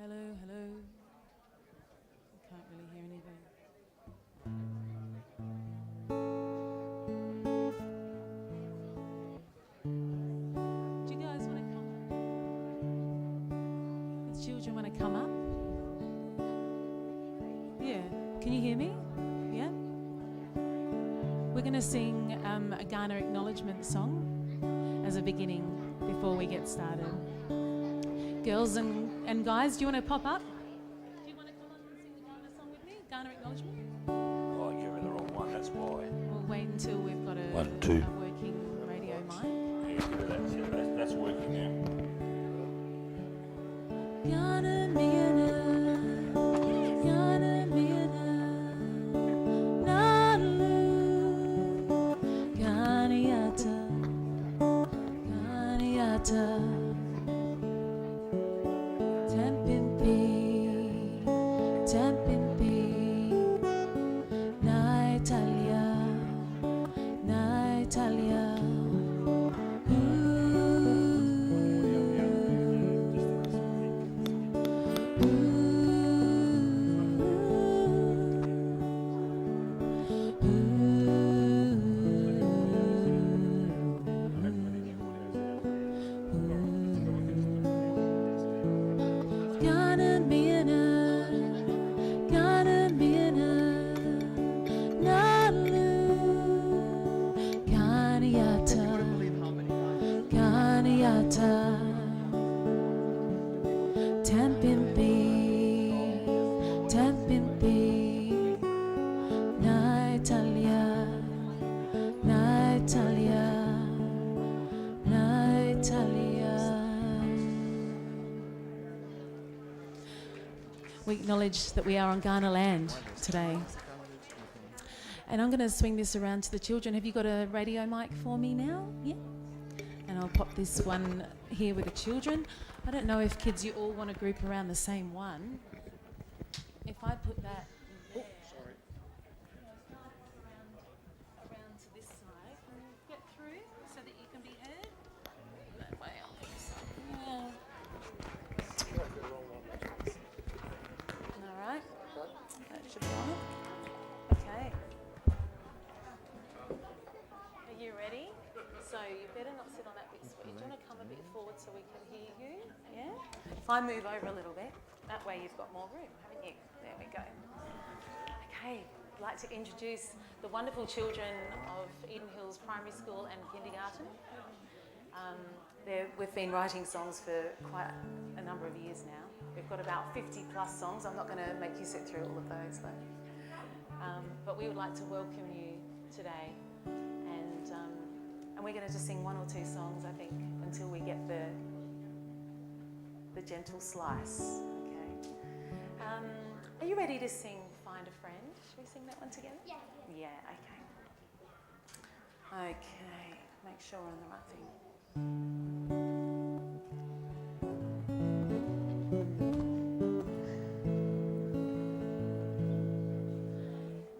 Hello, hello. I can't really hear anything. Do you guys want to come? The children want to come up? Yeah. Can you hear me? Yeah? We're going to sing a Ghana acknowledgement song as a beginning before we get started. Girls and guys, do you want to pop up? Do you want to come up and sing the Ghana song with me? Ghana acknowledgement? Oh, you're in the wrong one, that's why. We'll wait until we've got a working radio mic. Yeah, that's working now. Ghana, Miana, Ghana, Miana, Nalu, Ghaniata, Ghaniata. We acknowledge that we are on Ghana land today. And I'm going to swing this around to the children. Have you got a radio mic for me now? Yeah. And I'll pop this one here with the children. I don't know if kids, you all want to group around the same one. If I put that there, around to this side, can you get through so that you can be heard? That way on this side. Yeah. All right. That should be on. Okay. Are you ready? So you better not sit on that big spot. Do you want to come a bit forward so we can hear you? Yeah? If I move over a little bit, that way you've got more room, haven't you? There we go. Okay, I'd like to introduce the wonderful children of Eden Hills Primary School and Kindergarten. We've been writing songs for quite a number of years now. We've got about 50 plus songs. I'm not going to make you sit through all of those though. But we would like to welcome you today. And we're going to just sing one or two songs, I think, until we get the gentle slice. Okay. Are you ready to sing Find a Friend? Should we sing that one together? Yeah. Yeah, okay. Okay, make sure we're on the right thing.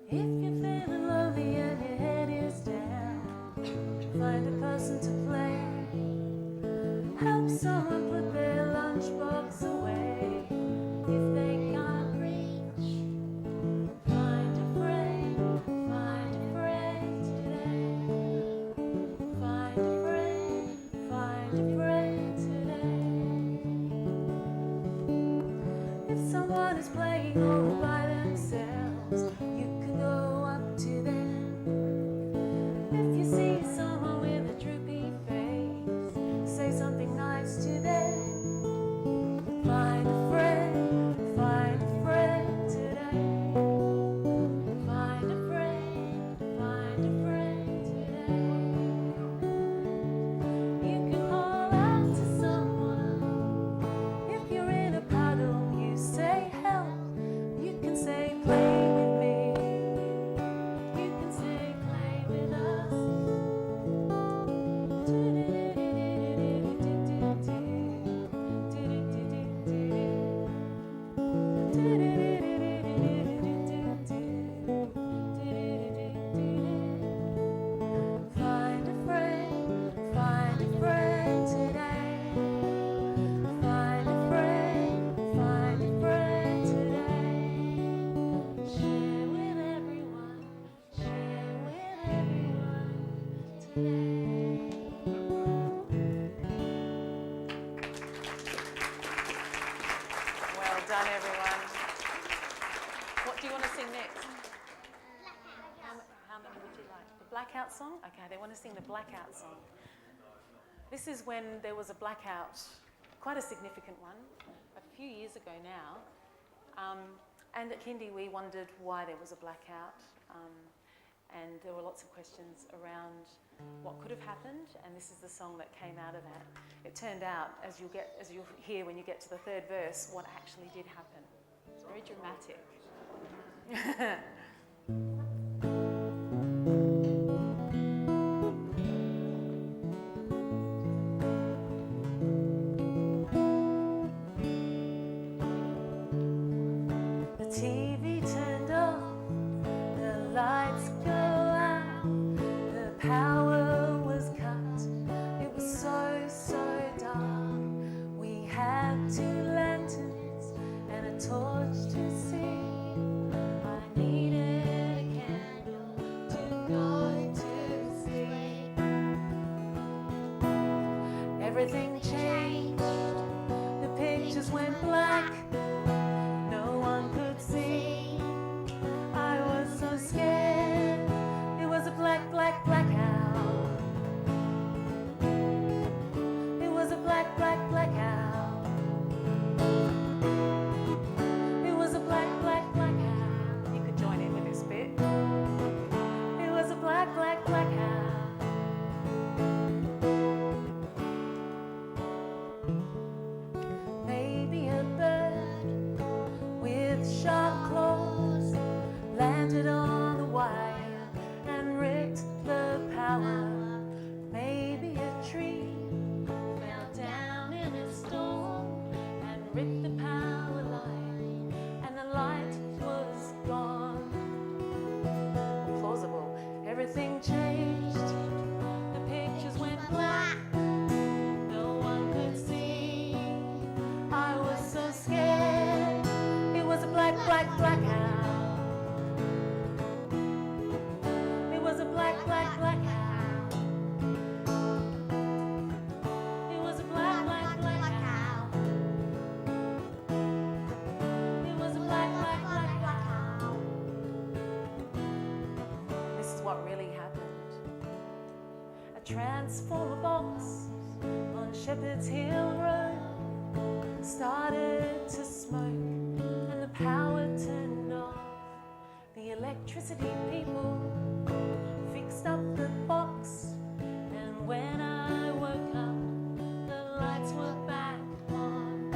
If you're feeling lonely and your head is down, find a person to play. Help someone put their lunchbox away, if they can't reach, find a friend today. Find a friend today. If someone is playing all by themselves, you can go up to them. If you see someone with a droopy face, say something nice to them. Find a friend today. Find a friend today. You can call out to someone. If you're in a puddle, you say help. You can say play with me. You can say play with us. Find a friend today. Find a friend today. Share with everyone today. Well done, everyone. What do you want to sing next? How many would you like? The blackout song? Okay, they want to sing the blackout song. This is when there was a blackout, quite a significant one, a few years ago now. And at Kindy we wondered why there was a blackout. And there were lots of questions around what could have happened, and this is the song that came out of that. It turned out, as you'll hear when you get to the third verse, what actually did happen. It's very dramatic. The TV turned off, the lights go out, the power was cut. It was so dark. We had 2 lanterns and a torch to see. I needed a candle to go to sleep. Everything changed. The pictures went black. No one could see. I was so scared. It was a blackout. It was a blackout. It was a blackout. You could join in with this bit. It was a blackout. Maybe a bird with sharp claws landed on the wire and ripped the power. Maybe a tree fell down in a storm and ripped the power line, and the light was gone. Plausible. Everything changed. The pictures went black. No one could see. I was so scared. It was a blackout. It was a blackout. It was a blackout. It was a blackout. This is what really happened. A transformer box on Shepherd's Hill Road started to smoke, and the power turned off. The electricity people fixed up the box, and when I woke up, the lights were back on.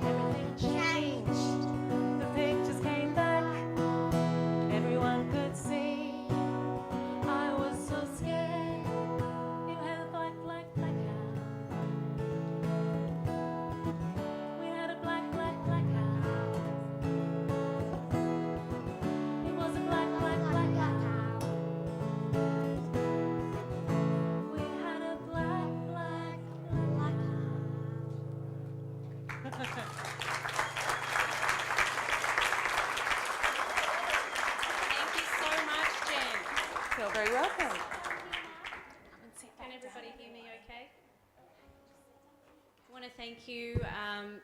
Everything changed. The pictures came back. Everyone could see. I was so scared. You had a blackout. We had a blackout. It was very welcome. Can everybody hear me okay? I want to thank you,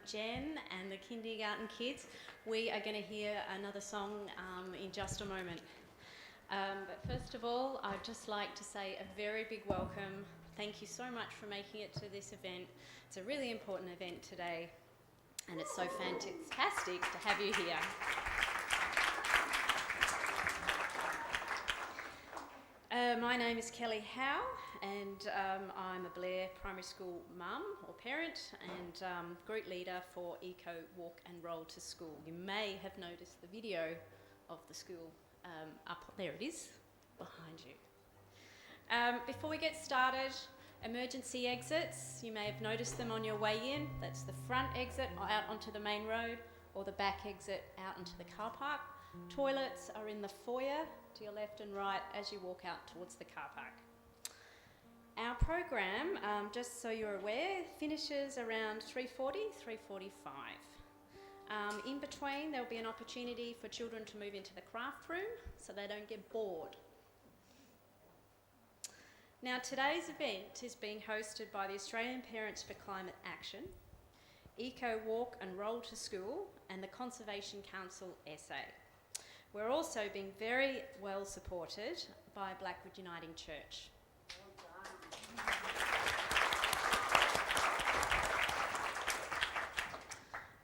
Jen and the kindergarten kids. We are going to hear another song in just a moment. But first of all, I'd just like to say a very big welcome. Thank you so much for making it to this event. It's a really important event today, and it's so fantastic to have you here. My name is Kelly Howe, and I'm a Blair Primary School mum or parent and group leader for Eco Walk and Roll to School. You may have noticed the video of the school up there. It is behind you. Before we get started, emergency exits. You may have noticed them on your way in. That's the front exit out onto the main road, or the back exit out into the car park. Toilets are in the foyer to your left and right as you walk out towards the car park. Our program, just so you're aware, finishes around 3:40, 3:45. In between, there'll be an opportunity for children to move into the craft room so they don't get bored. Now, today's event is being hosted by the Australian Parents for Climate Action, Eco Walk and Roll to School, and the Conservation Council SA. We're also being very well supported by Blackwood Uniting Church.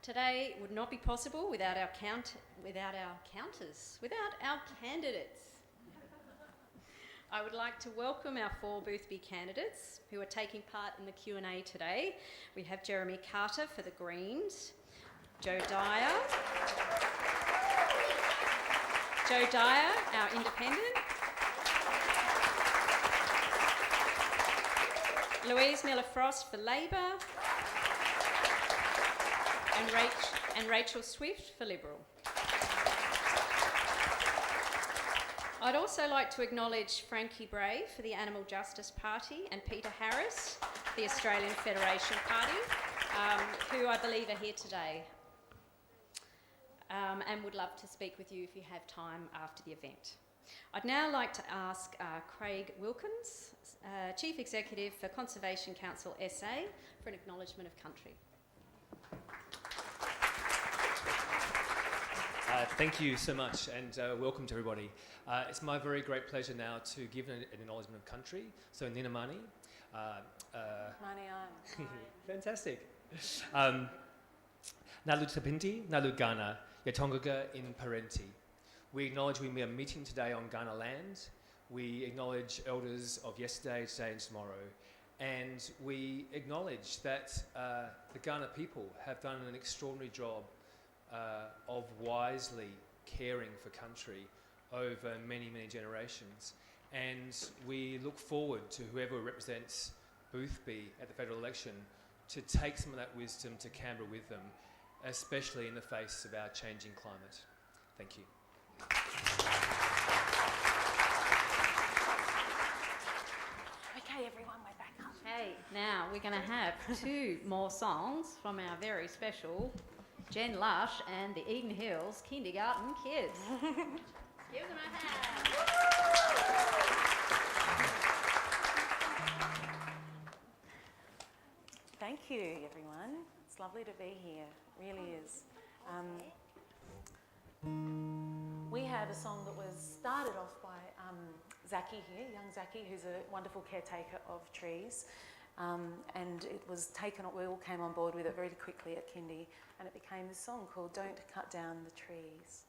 Today would not be possible without our candidates. I would like to welcome our 4 Boothby candidates who are taking part in the Q&A today. We have Jeremy Carter for the Greens, Joe Dyer, our independent, Louise Miller-Frost for Labor, and Rachel Swift for Liberal. I'd also like to acknowledge Frankie Bray for the Animal Justice Party and Peter Harris, the Australian Federation Party, who I believe are here today. And would love to speak with you if you have time after the event. I'd now like to ask Craig Wilkins, Chief Executive for Conservation Council SA, for an acknowledgement of country. Thank you so much, and welcome to everybody. It's my very great pleasure now to give an acknowledgement of country. So, Nina Mani. Fantastic. Nalu Tapinti, Nalu Ghana, Yatongaga in Parenti. We acknowledge we are meeting today on Ghana land. We acknowledge elders of yesterday, today and tomorrow. And we acknowledge that the Ghana people have done an extraordinary job of wisely caring for country over many, many generations. And we look forward to whoever represents Boothby at the federal election to take some of that wisdom to Canberra with them, especially in the face of our changing climate. Thank you. Okay, everyone, we're back up. Okay, now we're going to have 2 more songs from our very special Jen Lush and the Eden Hills Kindergarten Kids. Give them a hand. Thank you, everyone. It's lovely to be here. It really is. We had a song that was started off by Zaki here, young Zaki, who's a wonderful caretaker of trees. And it was taken, we all came on board with it very quickly at kindy, and it became this song called Don't Cut Down the Trees.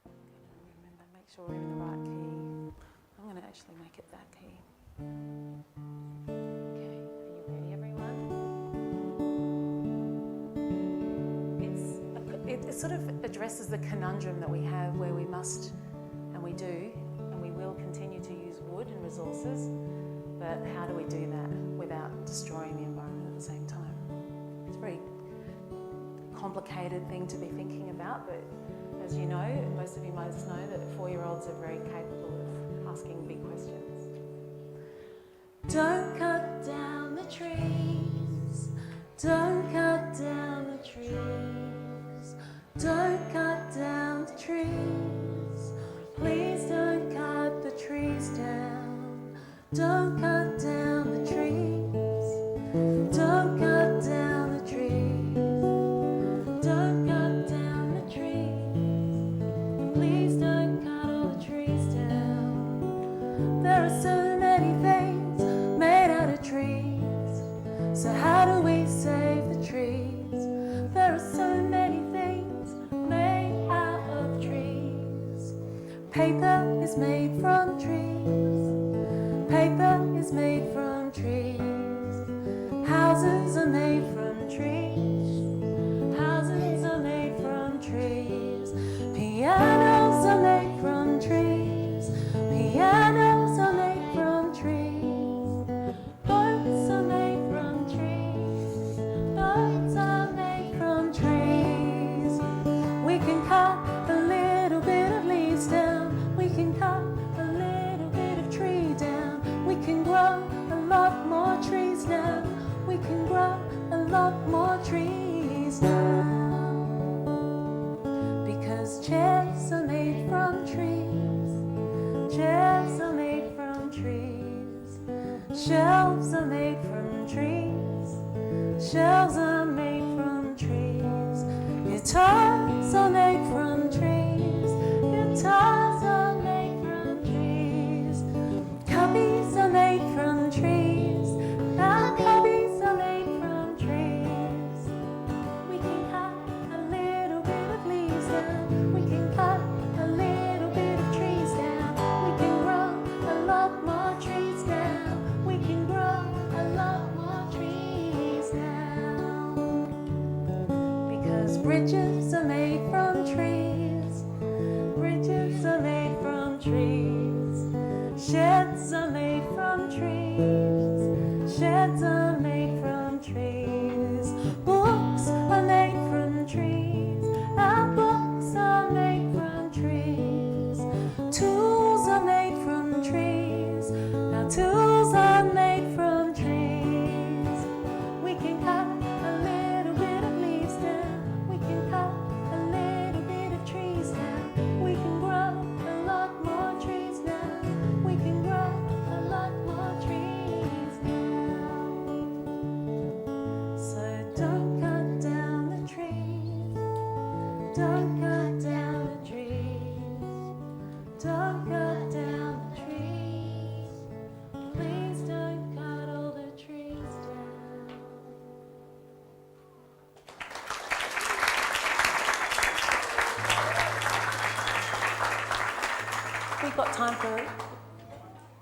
Remember, make sure we're in the right key. I'm going to actually make it that key. Okay, are you ready, everyone? It sort of addresses the conundrum that we have where we must, and we do, and we will continue to use wood and resources. But how do we do that without destroying the environment at the same time? It's a very complicated thing to be thinking about, but as you know, most of you must know that 4-year-olds are very capable of asking big questions. Don't cut down the trees, don't cut down the trees, don't cut down the trees, please don't cut the trees. Don't cut down the trees. Don't cut down the trees. Don't cut down the trees. Please don't cut all the trees down. There are so many things made out of trees. So how do we save the trees? There are so many things made out of trees. Paper is made from trees. Paper is made from trees. Houses are made from trees. Houses are made from trees. Pianos are made from trees. Pianos are made from trees. Boats are made from trees. Boats are made from trees. We can cut a little bit of leaves down. We can cut a little bit of tree down. We can grow a lot more trees now. We can grow a lot more trees now. Because chairs are made from trees. Chairs are made from trees. Shelves are made from trees. Shelves are made from trees. Guitars are made from trees. Guitars are made from trees. Cubbies are made from trees. Our cubbies are made from trees. We can cut a little bit of leaves down. We can cut a little bit of trees down. We can grow a lot more trees down. We can grow a lot more trees now. Because bridges are made from trees. Bridges are made from trees. Sheds are made from trees. Sheds are made from trees. Books are made from trees. Our books are made from trees. Tools are made from trees. Our tools are made from trees. We can cut a little bit of leaves down. We can cut a little bit of trees down. We can grow a lot more trees now. We can grow a lot more trees now. So don't cut down the trees. Don't cut down the trees. Don't cut down the trees. Please don't cut all the trees down. We've got time for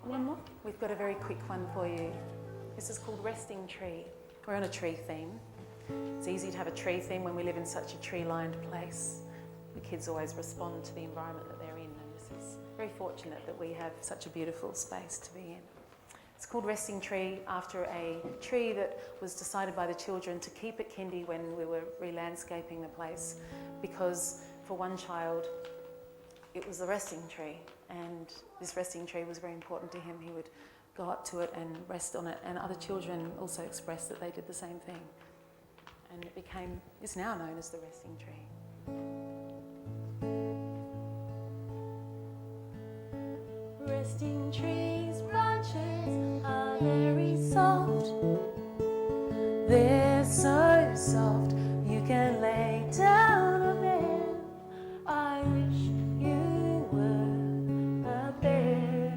one more. We've got a very quick one for you. This is called Resting Tree. We're on a tree theme. It's easy to have a tree theme when we live in such a tree-lined place. The kids always respond to the environment that they're in, and this is very fortunate that we have such a beautiful space to be in. It's called Resting Tree after a tree that was decided by the children to keep at kindy when we were re-landscaping the place, because for one child it was the resting tree, and this resting tree was very important to him. He would go up to it and rest on it, and other children also expressed that they did the same thing, and it's now known as the resting tree. Resting trees' branches are very soft. They're so soft you can lay down on them. I wish you were a bear.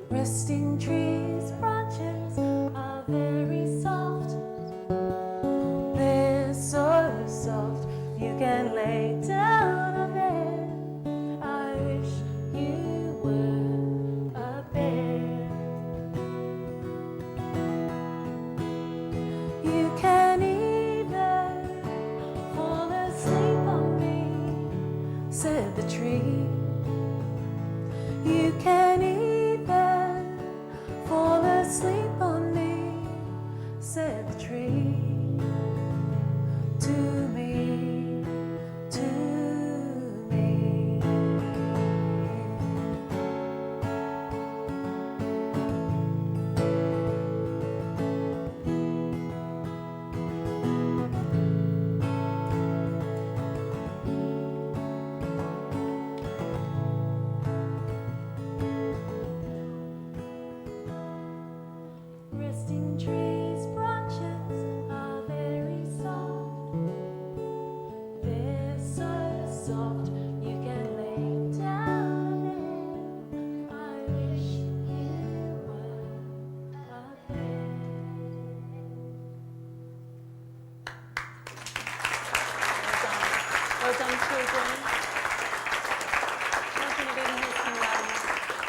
Resting trees' branches are very soft. They're so soft you can lay down on them. I wish you were a bear. You can even fall asleep on me, said the tree. You can even fall asleep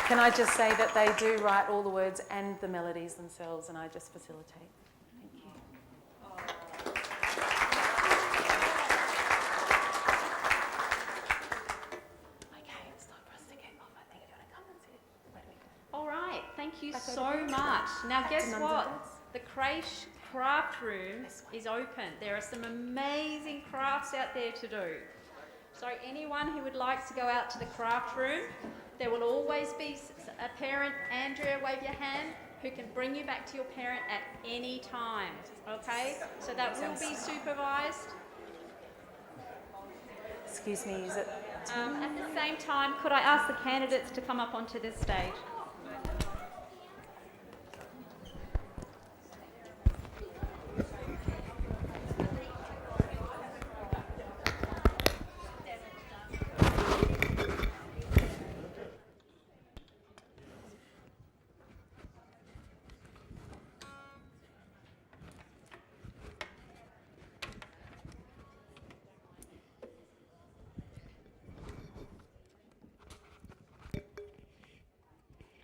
Can I just say that they do write all the words and the melodies themselves, and I just facilitate. Thank you. Okay, it's time for us to get off. I think you're going to come and sit. Where do we go? All right, thank you Back over so here. much. Now, Back guess to mums and what? dads. The creche craft room is open. There are some amazing crafts out there to do. So anyone who would like to go out to the craft room, there will always be a parent, Andrea, wave your hand, who can bring you back to your parent at any time, okay? So that will be supervised. Excuse me, is it? At the same time, could I ask the candidates to come up onto this stage?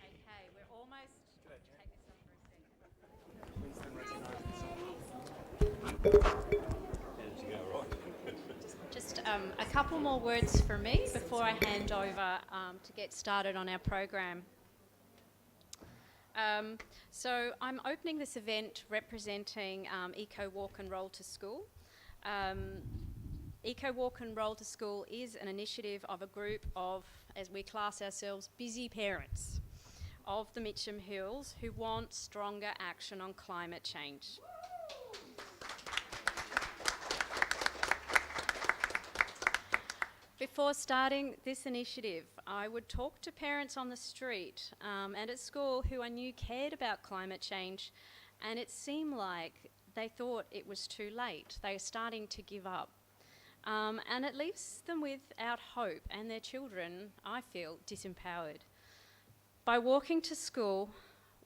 Okay, we're almost. Take this off for a second. Just a couple more words from me before I hand over to get started on our program. So I'm opening this event representing Eco Walk and Roll to School. Eco Walk and Roll to School is an initiative of a group of, as we class ourselves, busy parents of the Mitcham Hills who want stronger action on climate change. Before starting this initiative, I would talk to parents on the street and at school who I knew cared about climate change, and it seemed like they thought it was too late. They were starting to give up. And it leaves them without hope, and their children, I feel, disempowered. By walking to school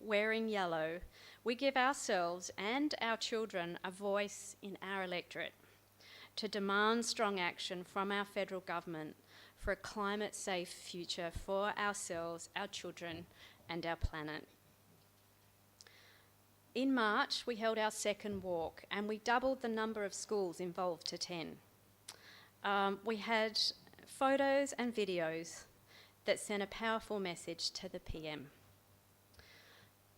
wearing yellow, we give ourselves and our children a voice in our electorate to demand strong action from our federal government for a climate-safe future for ourselves, our children, and our planet. In March, we held our second walk, and we doubled the number of schools involved to 10. We had photos and videos that sent a powerful message to the PM.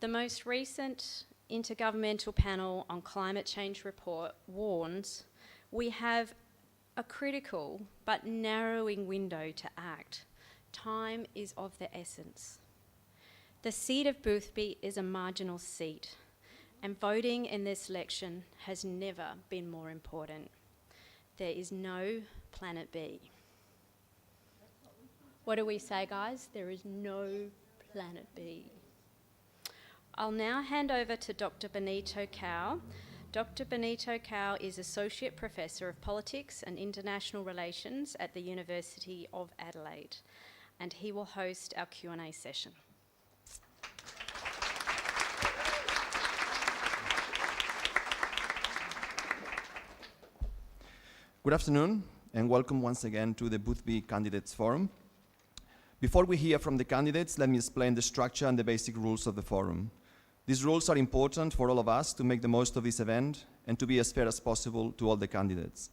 The most recent Intergovernmental Panel on Climate Change report warns we have a critical but narrowing window to act. Time is of the essence. The seat of Boothby is a marginal seat, and voting in this election has never been more important. There is no planet B. What do we say, guys? There is no planet B. I'll now hand over to Dr. Benito Cao. Dr. Benito Cao is Associate Professor of Politics and International Relations at the University of Adelaide, and he will host our Q&A session. Good afternoon, and welcome once again to the Boothby Candidates Forum. Before we hear from the candidates, let me explain the structure and the basic rules of the forum. These rules are important for all of us to make the most of this event and to be as fair as possible to all the candidates.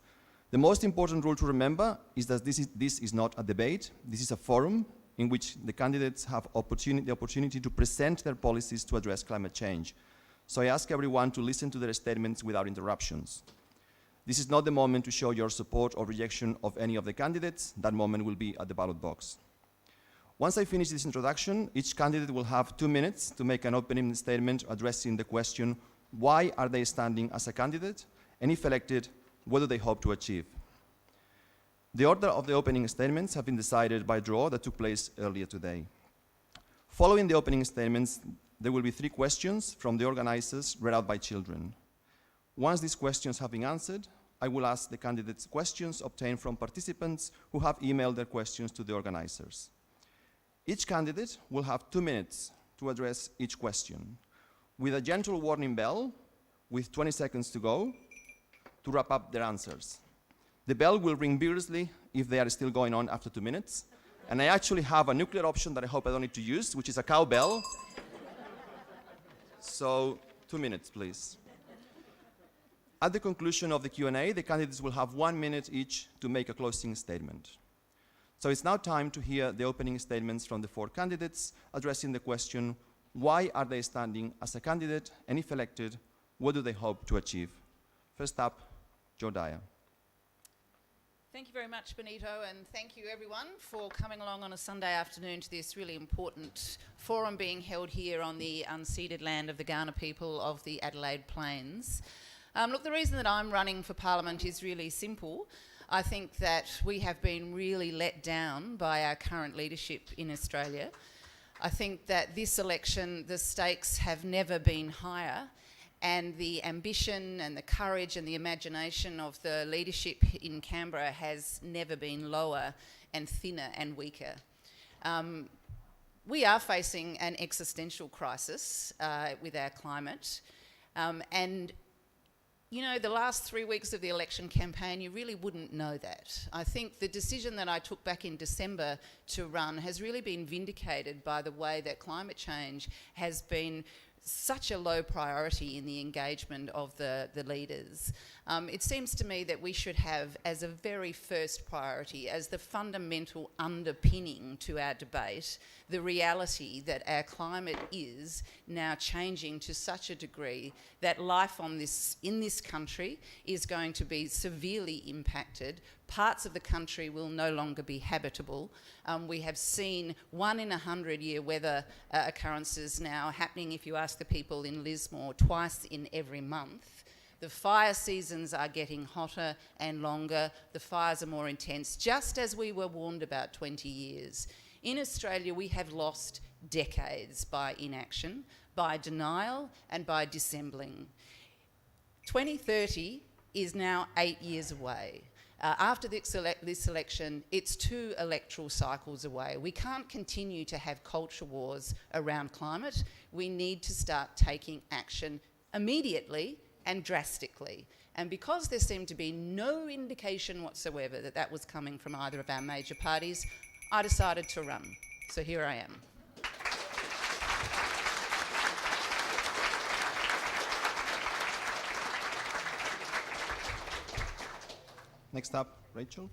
The most important rule to remember is that this is not a debate. This is a forum in which the candidates have the opportunity to present their policies to address climate change. So I ask everyone to listen to their statements without interruptions. This is not the moment to show your support or rejection of any of the candidates. That moment will be at the ballot box. Once I finish this introduction, each candidate will have 2 minutes to make an opening statement addressing the question, why are they standing as a candidate? And if elected, what do they hope to achieve? The order of the opening statements have been decided by draw that took place earlier today. Following the opening statements, there will be 3 questions from the organizers read out by children. Once these questions have been answered, I will ask the candidates questions obtained from participants who have emailed their questions to the organizers. Each candidate will have 2 minutes to address each question, with a gentle warning bell with 20 seconds to go to wrap up their answers. The bell will ring vigorously if they are still going on after 2 minutes. And I actually have a nuclear option that I hope I don't need to use, which is a cowbell. So 2 minutes, please. At the conclusion of the Q&A, the candidates will have 1 minute each to make a closing statement. So it's now time to hear the opening statements from the 4 candidates addressing the question, why are they standing as a candidate, and if elected, what do they hope to achieve? First up, Jo Dyer. Thank you very much, Benito, and thank you everyone for coming along on a Sunday afternoon to this really important forum being held here on the unceded land of the Kaurna people of the Adelaide Plains. Look, the reason that I'm running for Parliament is really simple. I think that we have been really let down by our current leadership in Australia. I think that this election, the stakes have never been higher, and the ambition and the courage and the imagination of the leadership in Canberra has never been lower and thinner and weaker. We are facing an existential crisis with our climate, and you know, the last 3 weeks of the election campaign, you really wouldn't know that. I think the decision that I took back in December to run has really been vindicated by the way that climate change has been such a low priority in the engagement of the leaders. It seems to me that we should have as a very first priority, as the fundamental underpinning to our debate, the reality that our climate is now changing to such a degree that life in this country is going to be severely impacted. Parts of the country will no longer be habitable. We have seen 1 in 100 year weather occurrences now happening, if you ask the people in Lismore, twice in every month. The fire seasons are getting hotter and longer. The fires are more intense, just as we were warned about 20 years. In Australia, we have lost decades by inaction, by denial, and by dissembling. 2030 is now 8 years away. After this election, it's 2 electoral cycles away. We can't continue to have culture wars around climate. We need to start taking action immediately and drastically. And because there seemed to be no indication whatsoever that that was coming from either of our major parties, I decided to run. So here I am. Next up, Rachel.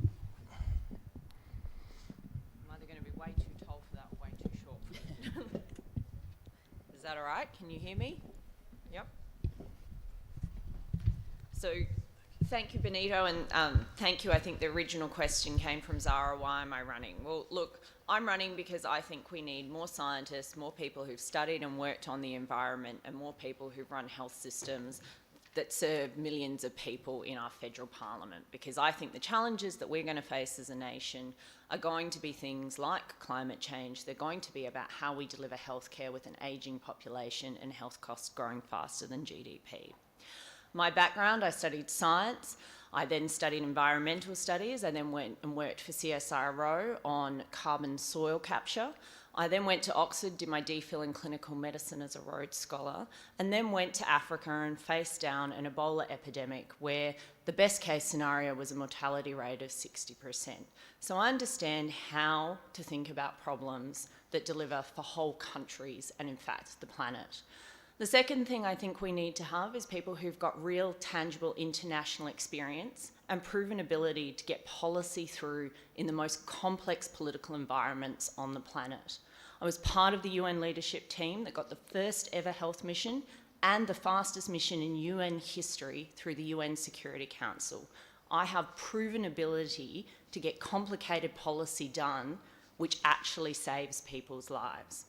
I'm either going to be way too tall for that or way too short for it. Is that all right? Can you hear me? Yep. So thank you, Benito, and thank you. I think the original question came from Zara, why am I running? Well, look, I'm running because I think we need more scientists, more people who've studied and worked on the environment, and more people who've run health systems that serve millions of people in our federal parliament, because I think the challenges that we're going to face as a nation are going to be things like climate change. They're going to be about how we deliver healthcare with an ageing population and health costs growing faster than GDP. My background, I studied science. I then studied environmental studies. I then went and worked for CSIRO on carbon soil capture. I then went to Oxford, did my DPhil in clinical medicine as a Rhodes Scholar, and then went to Africa and faced down an Ebola epidemic where the best case scenario was a mortality rate of 60%. So I understand how to think about problems that deliver for whole countries and, in fact, the planet. The second thing I think we need to have is people who've got real, tangible international experience and proven ability to get policy through in the most complex political environments on the planet. I was part of the UN leadership team that got the first ever health mission and the fastest mission in UN history through the UN Security Council. I have proven ability to get complicated policy done which actually saves people's lives.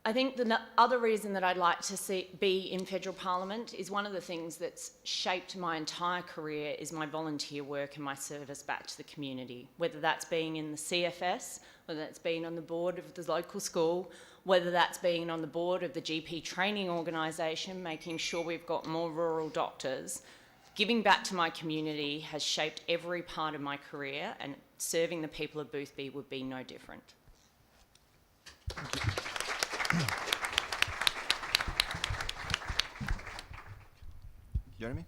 I think the other reason that I'd like to be in federal parliament is one of the things that's shaped my entire career is my volunteer work and my service back to the community, whether that's being in the CFS, whether that's being on the board of the local school, whether that's being on the board of the GP training organisation, making sure we've got more rural doctors. Giving back to my community has shaped every part of my career, and serving the people of Boothby would be no different. Jeremy?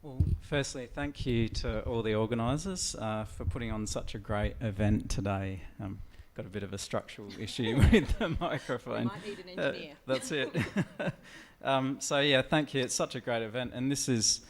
Well, firstly, thank you to all the organisers for putting on such a great event today. Got a bit of a structural issue with the microphone. We might need an engineer. That's it. So yeah, thank you. It's such a great event, and this is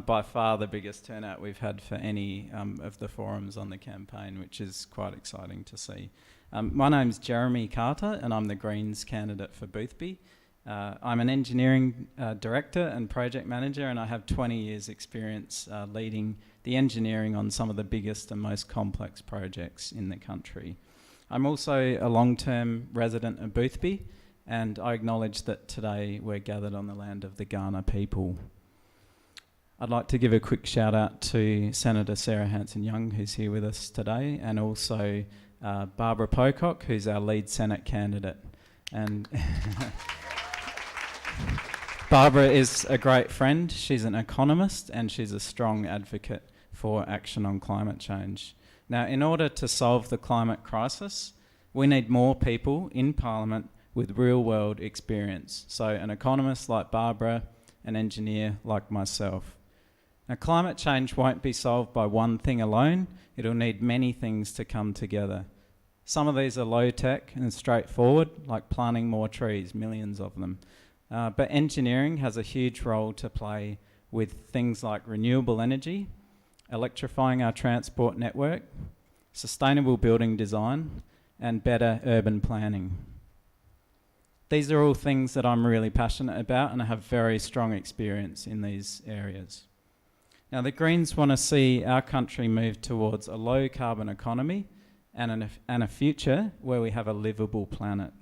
by far the biggest turnout we've had for any of the forums on the campaign, which is quite exciting to see. My name's Jeremy Carter, and I'm the Greens candidate for Boothby. I'm an engineering director and project manager, and I have 20 years experience leading the engineering on some of the biggest and most complex projects in the country. I'm also a long-term resident of Boothby, and I acknowledge that today we're gathered on the land of the Kaurna people. I'd like to give a quick shout out to Senator Sarah Hanson-Young, who's here with us today, and also Barbara Pocock, who's our lead Senate candidate. And Barbara is a great friend. She's an economist and she's a strong advocate for action on climate change. Now, in order to solve the climate crisis, we need more people in Parliament with real-world experience. So an economist like Barbara, an engineer like myself. Now, climate change won't be solved by one thing alone. It'll need many things to come together. Some of these are low-tech and straightforward, like planting more trees, millions of them. But engineering has a huge role to play with things like renewable energy, electrifying our transport network, sustainable building design, and better urban planning. These are all things that I'm really passionate about, and I have very strong experience in these areas. Now, the Greens want to see our country move towards a low-carbon economy and a future where we have a livable planet.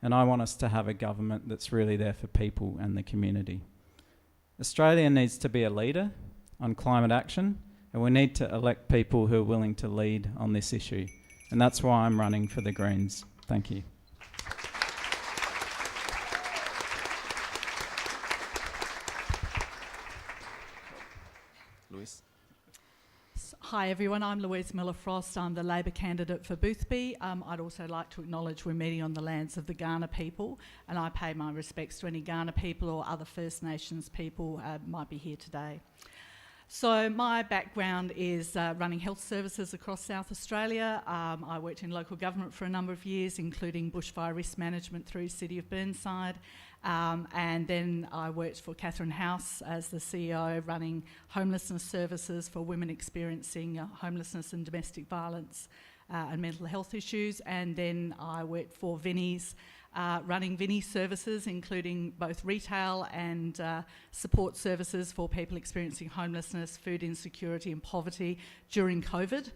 And I want us to have a government that's really there for people and the community. Australia needs to be a leader on climate action, and we need to elect people who are willing to lead on this issue. And that's why I'm running for the Greens. Thank you. Louise. Hi everyone, I'm Louise Miller-Frost. I'm the Labor candidate for Boothby. I'd also like to acknowledge we're meeting on the lands of the Kaurna people, and I pay my respects to any Kaurna people or other First Nations people might be here today. So my background is running health services across South Australia. I worked in local government for a number of years, including bushfire risk management through City of Burnside. And then I worked for Catherine House as the CEO, running homelessness services for women experiencing homelessness and domestic violence and mental health issues. And then I worked for Vinnie's, running Vinnie services, including both retail and support services for people experiencing homelessness, food insecurity and poverty during COVID.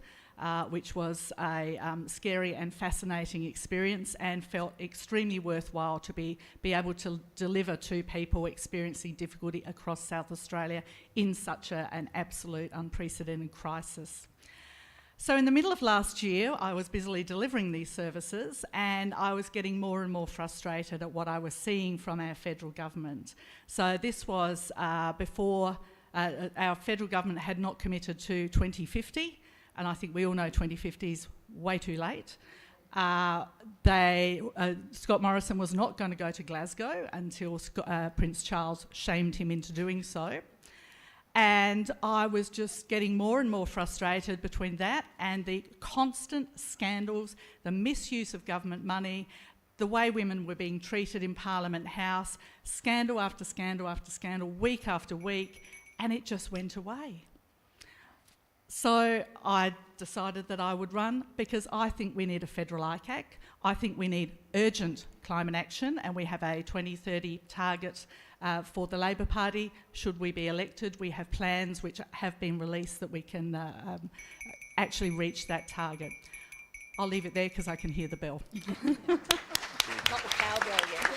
Which was a scary and fascinating experience, and felt extremely worthwhile to be able to deliver to people experiencing difficulty across South Australia in such an absolute unprecedented crisis. So in the middle of last year, I was busily delivering these services, and I was getting more and more frustrated at what I was seeing from our federal government. So this was before our federal government had not committed to 2050, and I think we all know 2050 is way too late. Scott Morrison was not going to go to Glasgow until Prince Charles shamed him into doing so. And I was just getting more and more frustrated between that and the constant scandals, the misuse of government money, the way women were being treated in Parliament House, scandal after scandal after scandal, week after week, and it just went away. So I decided that I would run because I think we need a federal ICAC. I think we need urgent climate action, and we have a 2030 target for the Labor Party. Should we be elected, we have plans which have been released that we can actually reach that target. I'll leave it there because I can hear the bell. Not the cowbell yet.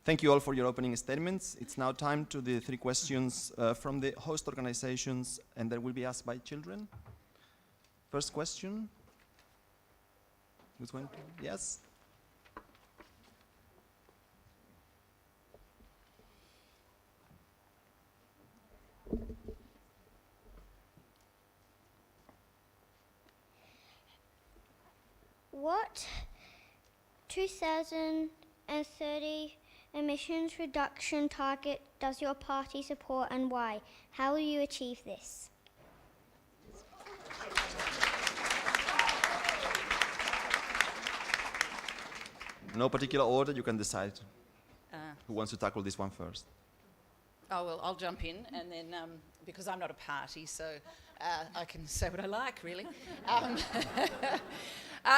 Thank you all for your opening statements. It's now time to the three questions from the host organizations, and that will be asked by children. First question. Who's going to? Yes? What 2030 emissions reduction target does your party support and why? How will you achieve this? No particular order, you can decide who wants to tackle this one first. Oh, well, I'll jump in, and then, because I'm not a party, so I can say what I like, really.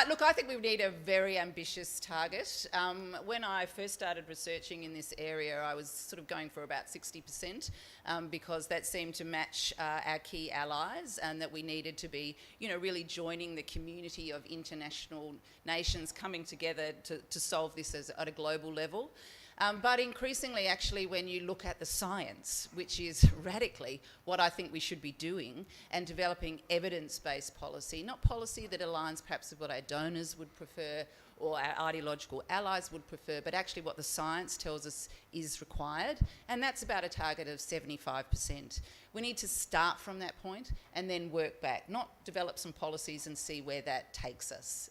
Look, I think we need a very ambitious target. When I first started researching in this area, I was sort of going for about 60%, because that seemed to match our key allies, and that we needed to be, really joining the community of international nations coming together to solve this at a global level. But increasingly, actually, when you look at the science, which is radically what I think we should be doing, and developing evidence-based policy, not policy that aligns perhaps with what our donors would prefer or our ideological allies would prefer, but actually what the science tells us is required, and that's about a target of 75%. We need to start from that point and then work back, not develop some policies and see where that takes us.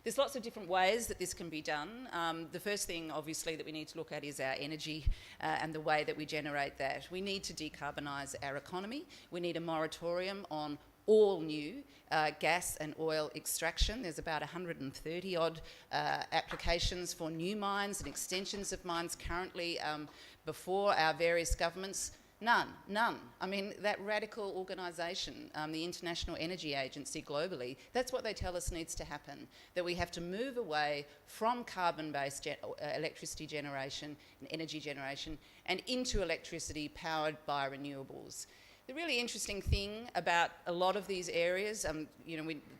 There's lots of different ways that this can be done. The first thing, obviously, that we need to look at is our energy and the way that we generate that. We need to decarbonise our economy. We need a moratorium on all new gas and oil extraction. There's about 130 odd applications for new mines and extensions of mines currently before our various governments. None. I mean, that radical organisation, the International Energy Agency globally, that's what they tell us needs to happen, that we have to move away from carbon-based electricity generation and energy generation and into electricity powered by renewables. The really interesting thing about a lot of these areas,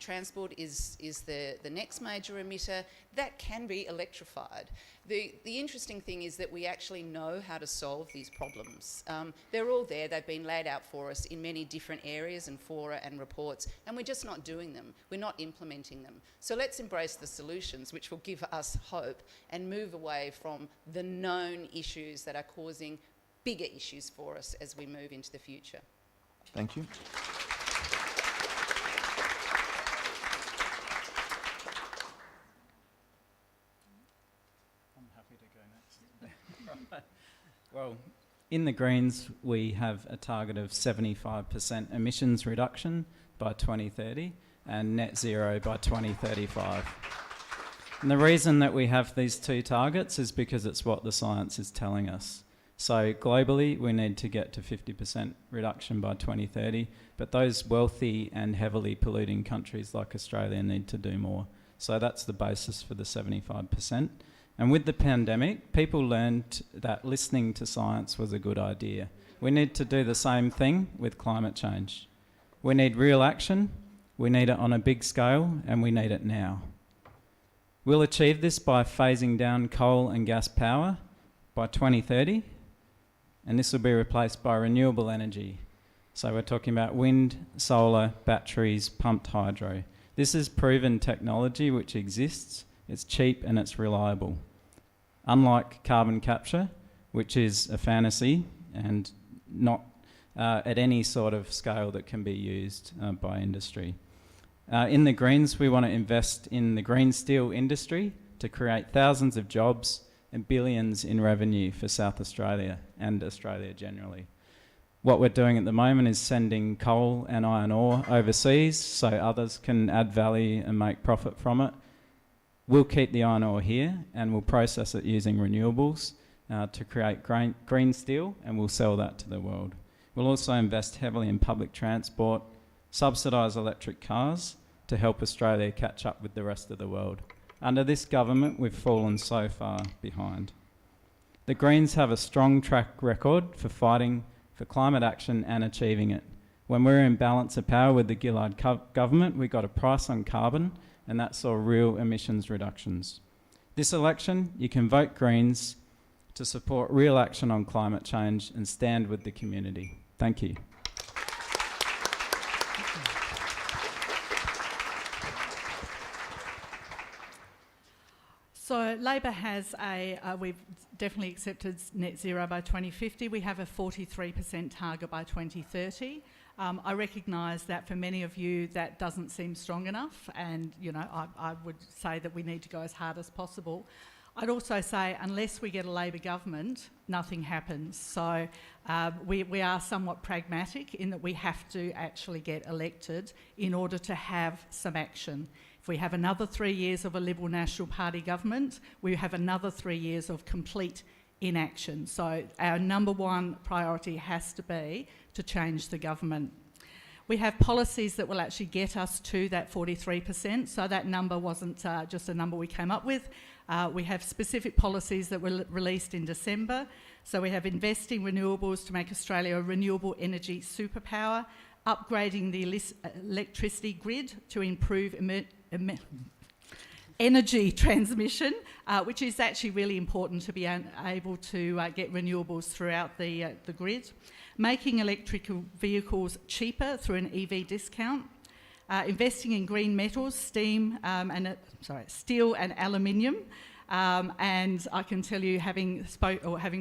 transport is the next major emitter. That can be electrified. The interesting thing is that we actually know how to solve these problems. They're all there. They've been laid out for us in many different areas and fora and reports, and we're just not doing them. We're not implementing them. So let's embrace the solutions, which will give us hope, and move away from the known issues that are causing bigger issues for us as we move into the future. Thank you. I'm happy to go next. Well, in the Greens, we have a target of 75% emissions reduction by 2030 and net zero by 2035. And the reason that we have these two targets is because it's what the science is telling us. So globally, we need to get to 50% reduction by 2030, but those wealthy and heavily polluting countries like Australia need to do more. So that's the basis for the 75%. And with the pandemic, people learned that listening to science was a good idea. We need to do the same thing with climate change. We need real action, we need it on a big scale, and we need it now. We'll achieve this by phasing down coal and gas power by 2030, and this will be replaced by renewable energy. So we're talking about wind, solar, batteries, pumped hydro. This is proven technology which exists, it's cheap and it's reliable. Unlike carbon capture, which is a fantasy and not at any sort of scale that can be used by industry. In the Greens, we want to invest in the green steel industry to create thousands of jobs and billions in revenue for South Australia and Australia generally. What we're doing at the moment is sending coal and iron ore overseas so others can add value and make profit from it. We'll keep the iron ore here and we'll process it using renewables to create green steel, and we'll sell that to the world. We'll also invest heavily in public transport, subsidise electric cars to help Australia catch up with the rest of the world. Under this government, we've fallen so far behind. The Greens have a strong track record for fighting for climate action and achieving it. When we were in balance of power with the Gillard government, we got a price on carbon, and that saw real emissions reductions. This election, you can vote Greens to support real action on climate change and stand with the community. Thank you. So Labor has we've definitely accepted net zero by 2050. We have a 43% target by 2030. I recognise that for many of you that doesn't seem strong enough, and I would say that we need to go as hard as possible. I'd also say unless we get a Labor government, nothing happens. So we are somewhat pragmatic in that we have to actually get elected in order to have some action. If we have another 3 years of a Liberal National Party government, we have another 3 years of complete inaction. So our number one priority has to be to change the government. We have policies that will actually get us to that 43%, so that number wasn't just a number we came up with. We have specific policies that were released in December. So we have investing renewables to make Australia a renewable energy superpower, upgrading the electricity grid to improve energy transmission, which is actually really important to be able to get renewables throughout the grid, making electrical vehicles cheaper through an EV discount, investing in green metals, steel and aluminium. And I can tell you, having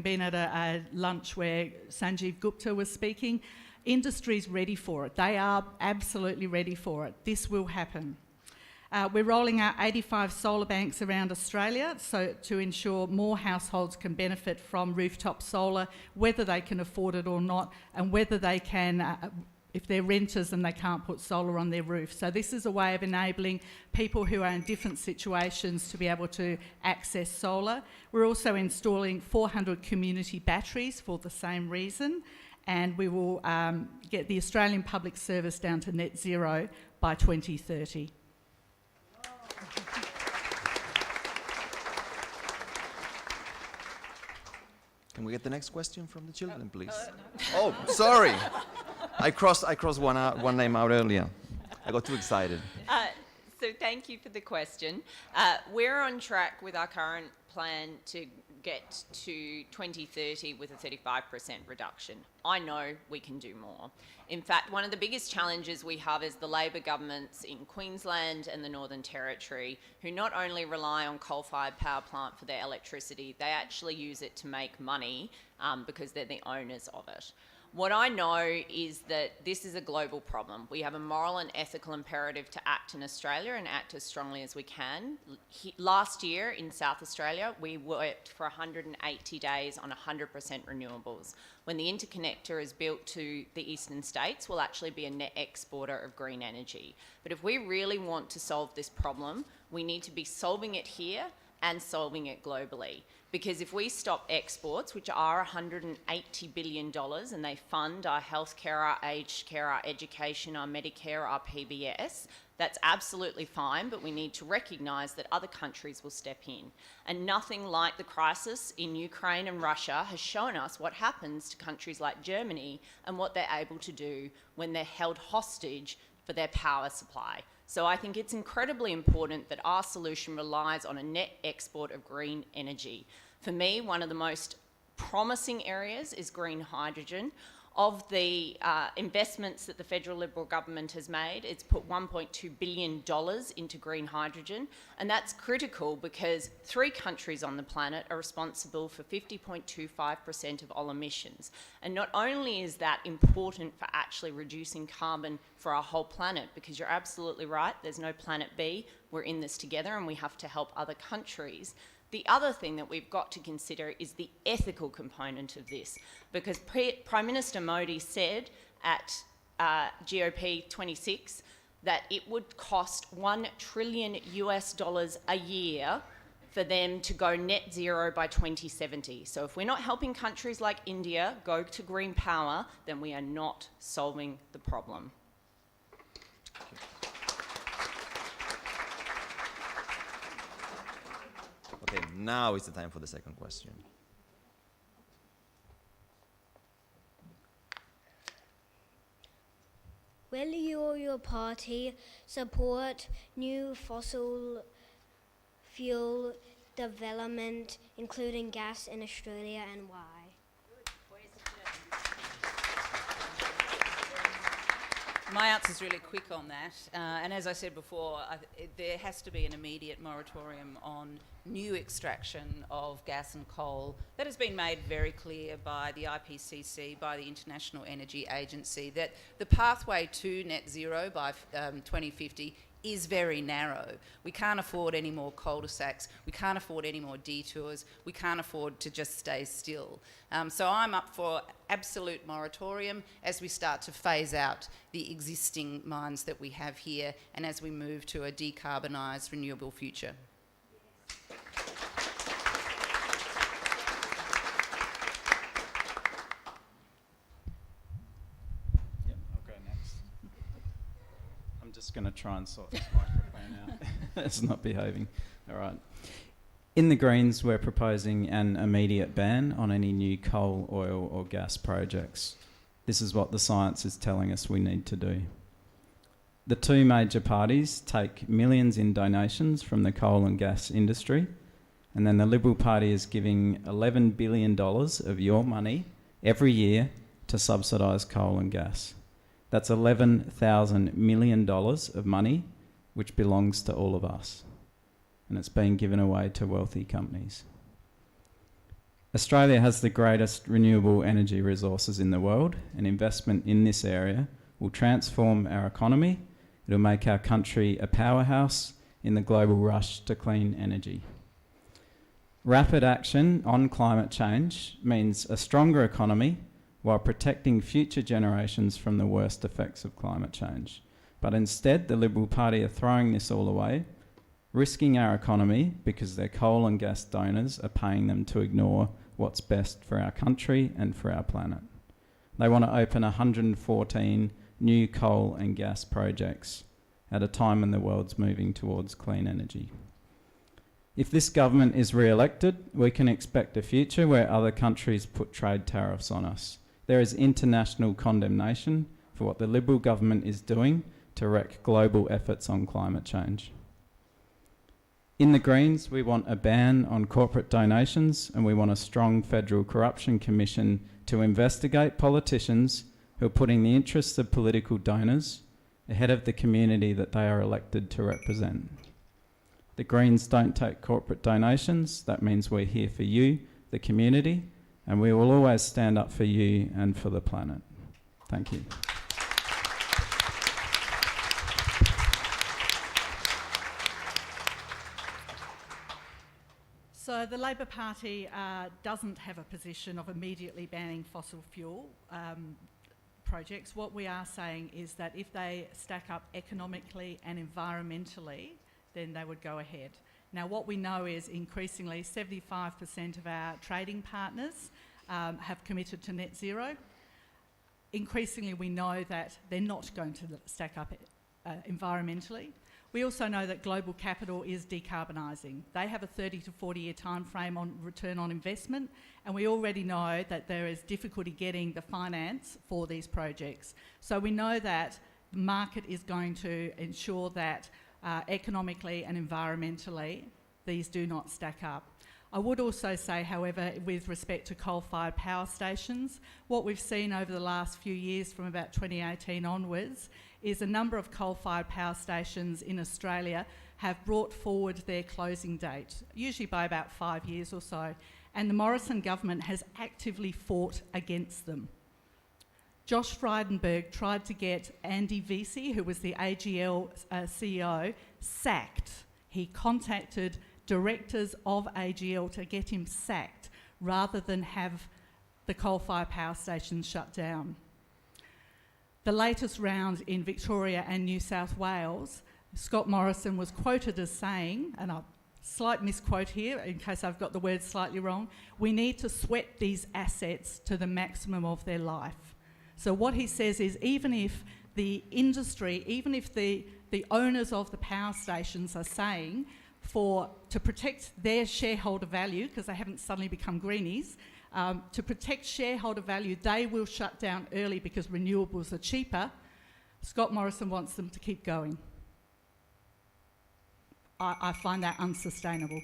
been at a lunch where Sanjeev Gupta was speaking, industry's ready for it. They are absolutely ready for it. This will happen. We're rolling out 85 solar banks around Australia so to ensure more households can benefit from rooftop solar, whether they can afford it or not, and whether they can, if they're renters and they can't put solar on their roof. So this is a way of enabling people who are in different situations to be able to access solar. We're also installing 400 community batteries for the same reason, and we will get the Australian public service down to net zero by 2030. Can we get the next question from the children, please? Oh, sorry. I crossed one name out earlier. I got too excited. So thank you for the question. We're on track with our current plan to get to 2030 with a 35% reduction. I know we can do more. In fact, one of the biggest challenges we have is the Labor governments in Queensland and the Northern Territory, who not only rely on coal-fired power plant for their electricity, they actually use it to make money because they're the owners of it. What I know is that this is a global problem. We have a moral and ethical imperative to act in Australia and act as strongly as we can. Last year in South Australia, we worked for 180 days on 100% renewables. When the interconnector is built to the eastern states, we'll actually be a net exporter of green energy. But if we really want to solve this problem, we need to be solving it here and solving it globally. Because if we stop exports, which are $180 billion, and they fund our healthcare, our aged care, our education, our Medicare, our PBS, that's absolutely fine, but we need to recognise that other countries will step in. And nothing like the crisis in Ukraine and Russia has shown us what happens to countries like Germany and what they're able to do when they're held hostage for their power supply. So I think it's incredibly important that our solution relies on a net export of green energy. For me, one of the most promising areas is green hydrogen. Of the investments that the federal Liberal government has made, it's put $1.2 billion into green hydrogen, and that's critical because 3 countries on the planet are responsible for 50.25% of all emissions. And not only is that important for actually reducing carbon for our whole planet, because you're absolutely right, there's no planet B, we're in this together and we have to help other countries. The other thing that we've got to consider is the ethical component of this, because Prime Minister Modi said at GOP 26 that it would cost $1 trillion a year for them to go net zero by 2070. So if we're not helping countries like India go to green power, then we are not solving the problem. Okay, now is the time for the second question. Will you or your party support new fossil fuel development, including gas in Australia, and why? My answer is really quick on that. And as I said before, there has to be an immediate moratorium on new extraction of gas and coal. That has been made very clear by the IPCC, by the International Energy Agency, that the pathway to net zero by 2050 is very narrow. We can't afford any more cul-de-sacs. We can't afford any more detours. We can't afford to just stay still. So I'm up for absolute moratorium as we start to phase out the existing mines that we have here and as we move to a decarbonised, renewable future. Yep, I'll go next. I'm just going to try and sort this microphone out. It's not behaving. All right. In the Greens, we're proposing an immediate ban on any new coal, oil or gas projects. This is what the science is telling us we need to do. The two major parties take millions in donations from the coal and gas industry, and then the Liberal Party is giving $11 billion of your money every year to subsidise coal and gas. That's $11,000 million of money which belongs to all of us, and it's being given away to wealthy companies. Australia has the greatest renewable energy resources in the world, and investment in this area will transform our economy. It'll make our country a powerhouse in the global rush to clean energy. Rapid action on climate change means a stronger economy while protecting future generations from the worst effects of climate change. But instead, the Liberal Party are throwing this all away, risking our economy because their coal and gas donors are paying them to ignore what's best for our country and for our planet. They want to open 114 new coal and gas projects at a time when the world's moving towards clean energy. If this government is re-elected, we can expect a future where other countries put trade tariffs on us. There is international condemnation for what the Liberal government is doing to wreck global efforts on climate change. In the Greens, we want a ban on corporate donations, and we want a strong federal corruption commission to investigate politicians who are putting the interests of political donors ahead of the community that they are elected to represent. The Greens don't take corporate donations. That means we're here for you, the community, and we will always stand up for you and for the planet. Thank you. So the Labor Party doesn't have a position of immediately banning fossil fuel projects. What we are saying is that if they stack up economically and environmentally, then they would go ahead. Now, what we know is increasingly 75% of our trading partners have committed to net zero. Increasingly, we know that they're not going to stack up environmentally. We also know that global capital is decarbonising. They have a 30 to 40 year time frame on return on investment, and we already know that there is difficulty getting the finance for these projects. So we know that the market is going to ensure that economically and environmentally these do not stack up. I would also say, however, with respect to coal-fired power stations, what we've seen over the last few years from about 2018 onwards is a number of coal-fired power stations in Australia have brought forward their closing date, usually by about 5 years or so, and the Morrison government has actively fought against them. Josh Frydenberg tried to get Andy Vesey, who was the AGL CEO, sacked. He contacted directors of AGL to get him sacked rather than have the coal-fired power stations shut down. The latest round in Victoria and New South Wales, Scott Morrison was quoted as saying, and a slight misquote here in case I've got the words slightly wrong, we need to sweat these assets to the maximum of their life. So what he says is even if the industry, even if the owners of the power stations are saying to protect their shareholder value, because they haven't suddenly become greenies, to protect shareholder value, they will shut down early because renewables are cheaper. Scott Morrison wants them to keep going. I find that unsustainable.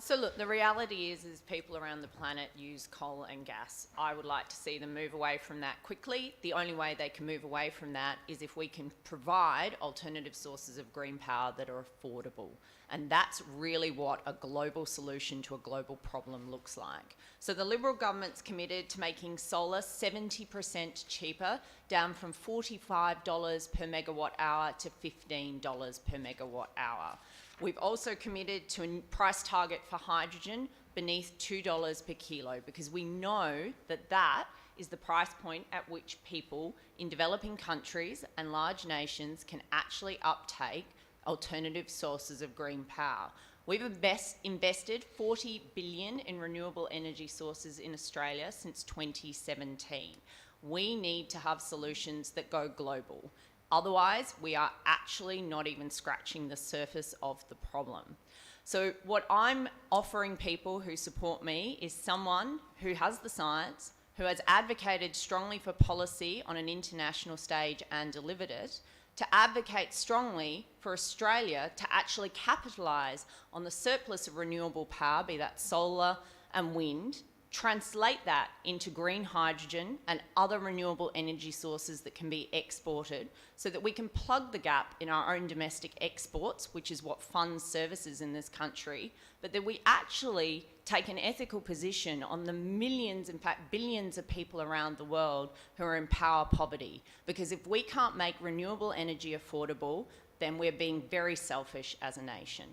So look, the reality is people around the planet use coal and gas. I would like to see them move away from that quickly. The only way they can move away from that is if we can provide alternative sources of green power that are affordable. And that's really what a global solution to a global problem looks like. So the Liberal government's committed to making solar 70% cheaper, down from $45 per megawatt hour to $15 per megawatt hour. We've also committed to a price target for hydrogen beneath $2 per kilo, because we know that that is the price point at which people in developing countries and large nations can actually uptake alternative sources of green power. We've invested $40 billion in renewable energy sources in Australia since 2017. We need to have solutions that go global. Otherwise, we are actually not even scratching the surface of the problem. So what I'm offering people who support me is someone who has the science, who has advocated strongly for policy on an international stage and delivered it, to advocate strongly for Australia to actually capitalise on the surplus of renewable power, be that solar and wind, translate that into green hydrogen and other renewable energy sources that can be exported so that we can plug the gap in our own domestic exports, which is what funds services in this country, but that we actually take an ethical position on the millions, in fact billions of people around the world who are in power poverty. Because if we can't make renewable energy affordable, then we're being very selfish as a nation.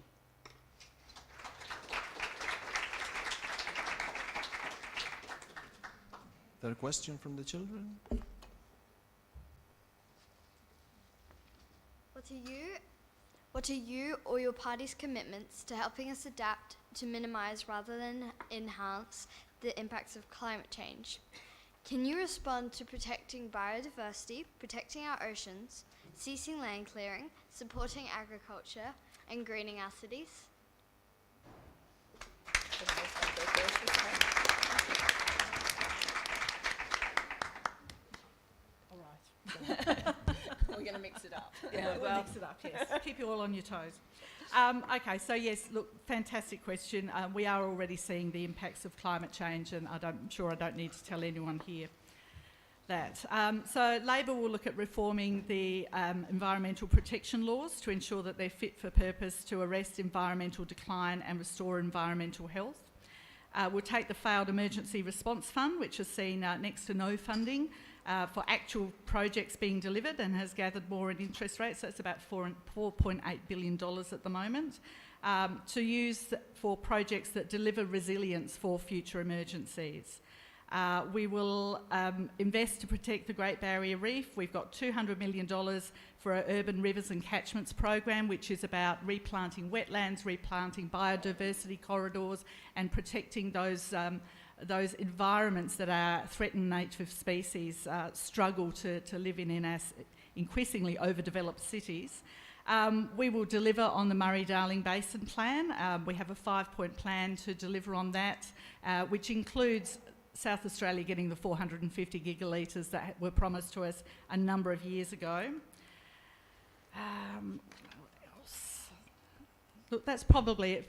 There a question from the children? What are you or your party's commitments to helping us adapt to minimise rather than enhance the impacts of climate change? Can you respond to protecting biodiversity, protecting our oceans, ceasing land clearing, supporting agriculture, and greening our cities? All right. We're going to mix it up. Yeah, we'll mix it up, yes. Keep you all on your toes. Okay, so yes, look, fantastic question. We are already seeing the impacts of climate change, and I'm sure I don't need to tell anyone here that. So Labor will look at reforming the environmental protection laws to ensure that they're fit for purpose to arrest environmental decline and restore environmental health. We'll take the failed emergency response fund, which has seen next to no funding for actual projects being delivered and has gathered more in interest rates, so it's about $4.8 billion at the moment, to use for projects that deliver resilience for future emergencies. We will invest to protect the Great Barrier Reef. We've got $200 million for our Urban Rivers and Catchments program, which is about replanting wetlands, replanting biodiversity corridors and protecting those environments that our threatened native species struggle to live in our increasingly overdeveloped cities. We will deliver on the Murray-Darling Basin Plan. We have a 5-point plan to deliver on that, which includes South Australia getting the 450 gigalitres that were promised to us a number of years ago. What else? Look, that's probably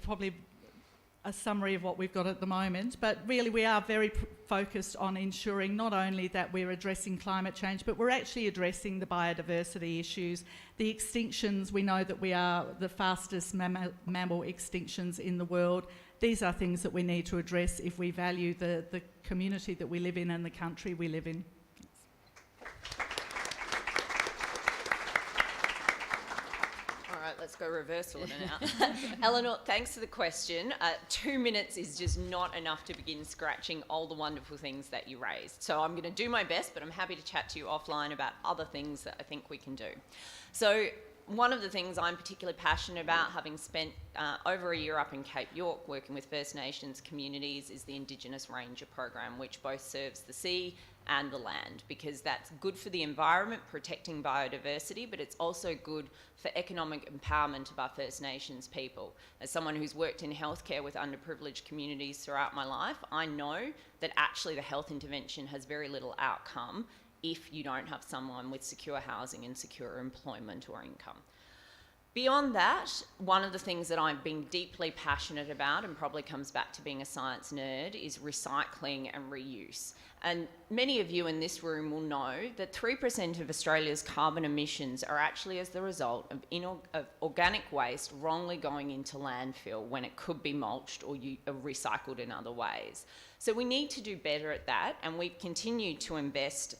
a summary of what we've got at the moment, but really we are very focused on ensuring not only that we're addressing climate change, but we're actually addressing the biodiversity issues, the extinctions. We know that we are the fastest mammal extinctions in the world. These are things that we need to address if we value the community that we live in and the country we live in. Let's go reversal it now. Eleanor, thanks for the question. 2 minutes is just not enough to begin scratching all the wonderful things that you raised. So I'm going to do my best, but I'm happy to chat to you offline about other things that I think we can do. So one of the things I'm particularly passionate about, having spent over a year up in Cape York working with First Nations communities, is the Indigenous Ranger program, which both serves the sea and the land, because that's good for the environment, protecting biodiversity, but it's also good for economic empowerment of our First Nations people. As someone who's worked in healthcare with underprivileged communities throughout my life, I know that actually the health intervention has very little outcome if you don't have someone with secure housing and secure employment or income. Beyond that, one of the things that I've been deeply passionate about, and probably comes back to being a science nerd, is recycling and reuse. And many of you in this room will know that 3% of Australia's carbon emissions are actually as the result of organic waste wrongly going into landfill when it could be mulched or recycled in other ways. So we need to do better at that, and we've continued to invest.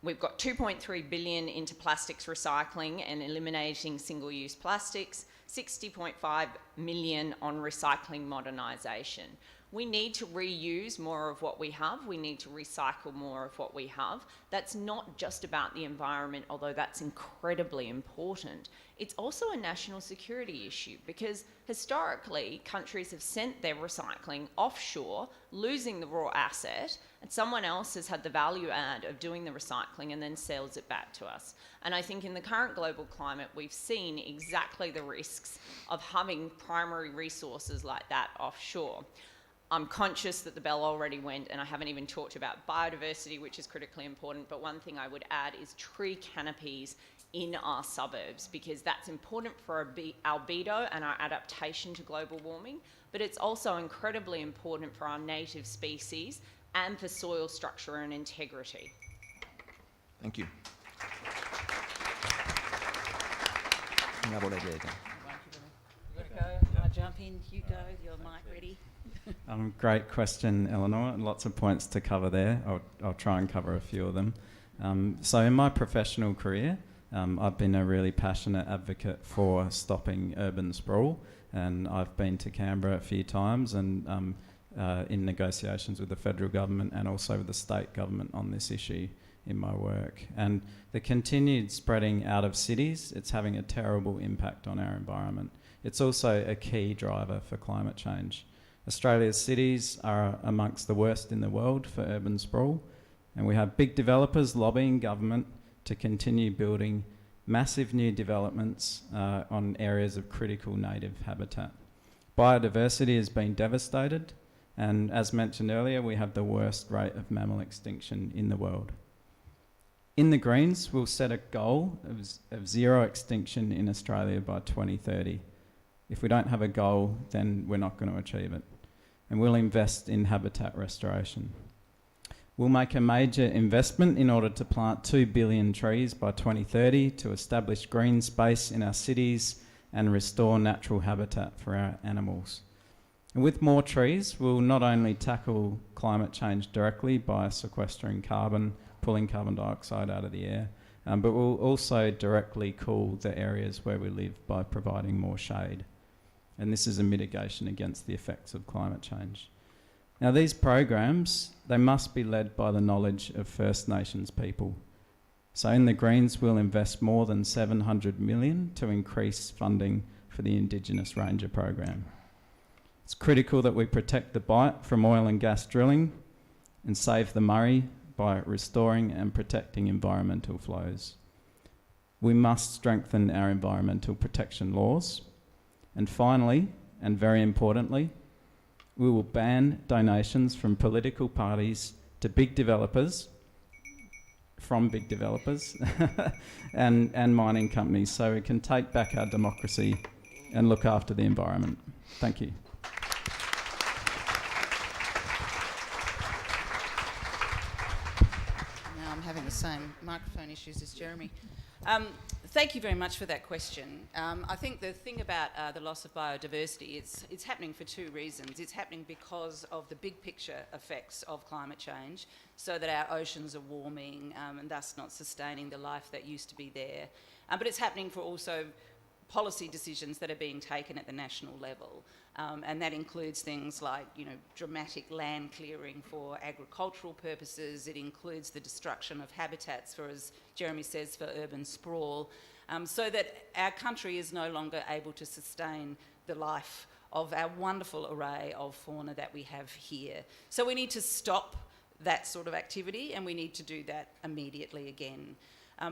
We've got 2.3 billion into plastics recycling and eliminating single-use plastics, 60.5 million on recycling modernisation. We need to reuse more of what we have. We need to recycle more of what we have. That's not just about the environment, although that's incredibly important. It's also a national security issue because historically, countries have sent their recycling offshore, losing the raw asset, and someone else has had the value add of doing the recycling and then sells it back to us. And I think in the current global climate, we've seen exactly the risks of having primary resources like that offshore. I'm conscious that the bell already went, and I haven't even talked about biodiversity, which is critically important, but one thing I would add is tree canopies in our suburbs, because that's important for albedo and our adaptation to global warming, but it's also incredibly important for our native species and for soil structure and integrity. Thank you. Regulator. You gotta go. I jump in. You go. Your mic ready. Great question, Eleanor. Lots of points to cover there. I'll try and cover a few of them. So in my professional career, I've been a really passionate advocate for stopping urban sprawl, and I've been to Canberra a few times and in negotiations with the federal government and also with the state government on this issue in my work. And the continued spreading out of cities, it's having a terrible impact on our environment. It's also a key driver for climate change. Australia's cities are amongst the worst in the world for urban sprawl, and we have big developers lobbying government to continue building massive new developments on areas of critical native habitat. Biodiversity has been devastated, and as mentioned earlier, we have the worst rate of mammal extinction in the world. In the Greens, we'll set a goal of zero extinction in Australia by 2030. If we don't have a goal, then we're not going to achieve it. And we'll invest in habitat restoration. We'll make a major investment in order to plant 2 billion trees by 2030 to establish green space in our cities and restore natural habitat for our animals. And with more trees, we'll not only tackle climate change directly by sequestering carbon, pulling carbon dioxide out of the air, but we'll also directly cool the areas where we live by providing more shade. And this is a mitigation against the effects of climate change. Now, these programs, they must be led by the knowledge of First Nations people. So in the Greens, we'll invest more than 700 million to increase funding for the Indigenous Ranger program. It's critical that we protect the Bight from oil and gas drilling and save the Murray by restoring and protecting environmental flows. We must strengthen our environmental protection laws. And finally, and very importantly, we will ban donations from political parties to big developers, and mining companies, so we can take back our democracy and look after the environment. Thank you. Now I'm having the same microphone issues as Jeremy. Thank you very much for that question. I think the thing about the loss of biodiversity, it's happening for two reasons. It's happening because of the big picture effects of climate change, so that our oceans are warming and thus not sustaining the life that used to be there. But it's happening for also policy decisions that are being taken at the national level. And that includes things like, dramatic land clearing for agricultural purposes. It includes the destruction of habitats for, as Jeremy says, for urban sprawl, so that our country is no longer able to sustain the life of our wonderful array of fauna that we have here. So we need to stop that sort of activity, and we need to do that immediately again.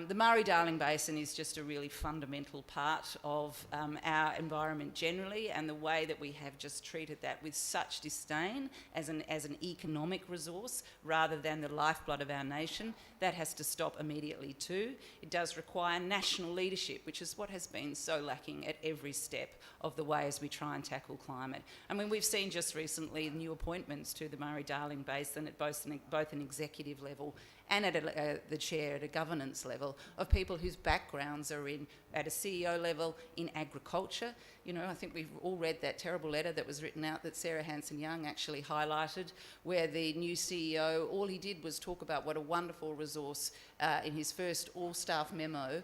The Murray-Darling Basin is just a really fundamental part of our environment generally, and the way that we have just treated that with such disdain as an economic resource rather than the lifeblood of our nation, That has to stop immediately too. It does require national leadership, which is what has been so lacking at every step of the way as we try and tackle climate. I mean, we've seen just recently new appointments to the Murray-Darling Basin at both an executive level and at the chair at a governance level, of people whose backgrounds are at a CEO level in agriculture. You know, I think we've all read that terrible letter that was written out that Sarah Hanson-Young actually highlighted, where the new CEO, all he did was talk about what a wonderful resource in his first all-staff memo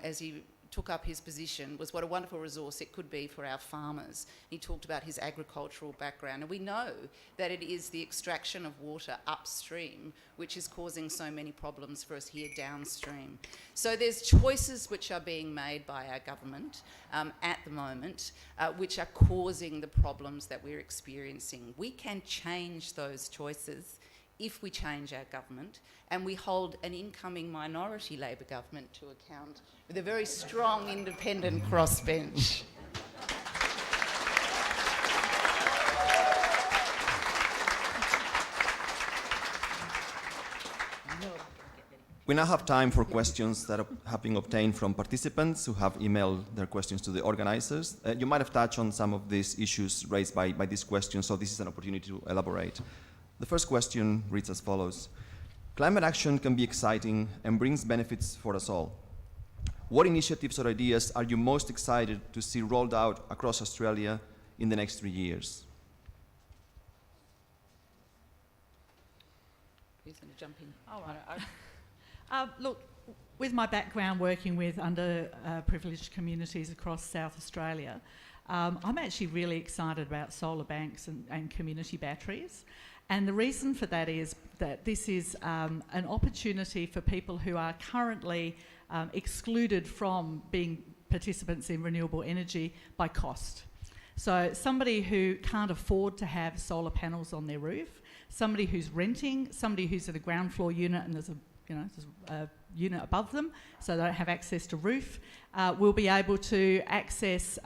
as he took up his position, was what a wonderful resource it could be for our farmers. He talked about his agricultural background, and we know that it is the extraction of water upstream which is causing so many problems for us here downstream. So there's choices which are being made by our government at the moment which are causing the problems that we're experiencing. We can change those choices if we change our government, and we hold an incoming minority Labor government to account with a very strong independent crossbench. We now have time for questions that have been obtained from participants who have emailed their questions to the organizers. You might have touched on some of these issues raised by these questions, so this is an opportunity to elaborate. The first question reads as follows. Climate action can be exciting and brings benefits for us all. What initiatives or ideas are you most excited to see rolled out across Australia in the next 3 years? Who's going to jump in? All right. Look, with my background working with underprivileged communities across South Australia, I'm actually really excited about solar banks and community batteries. And the reason for that is that this is an opportunity for people who are currently excluded from being participants in renewable energy by cost. So somebody who can't afford to have solar panels on their roof, somebody who's renting, somebody who's at a ground floor unit and there's a unit above them, so they don't have access to roof, will be able to access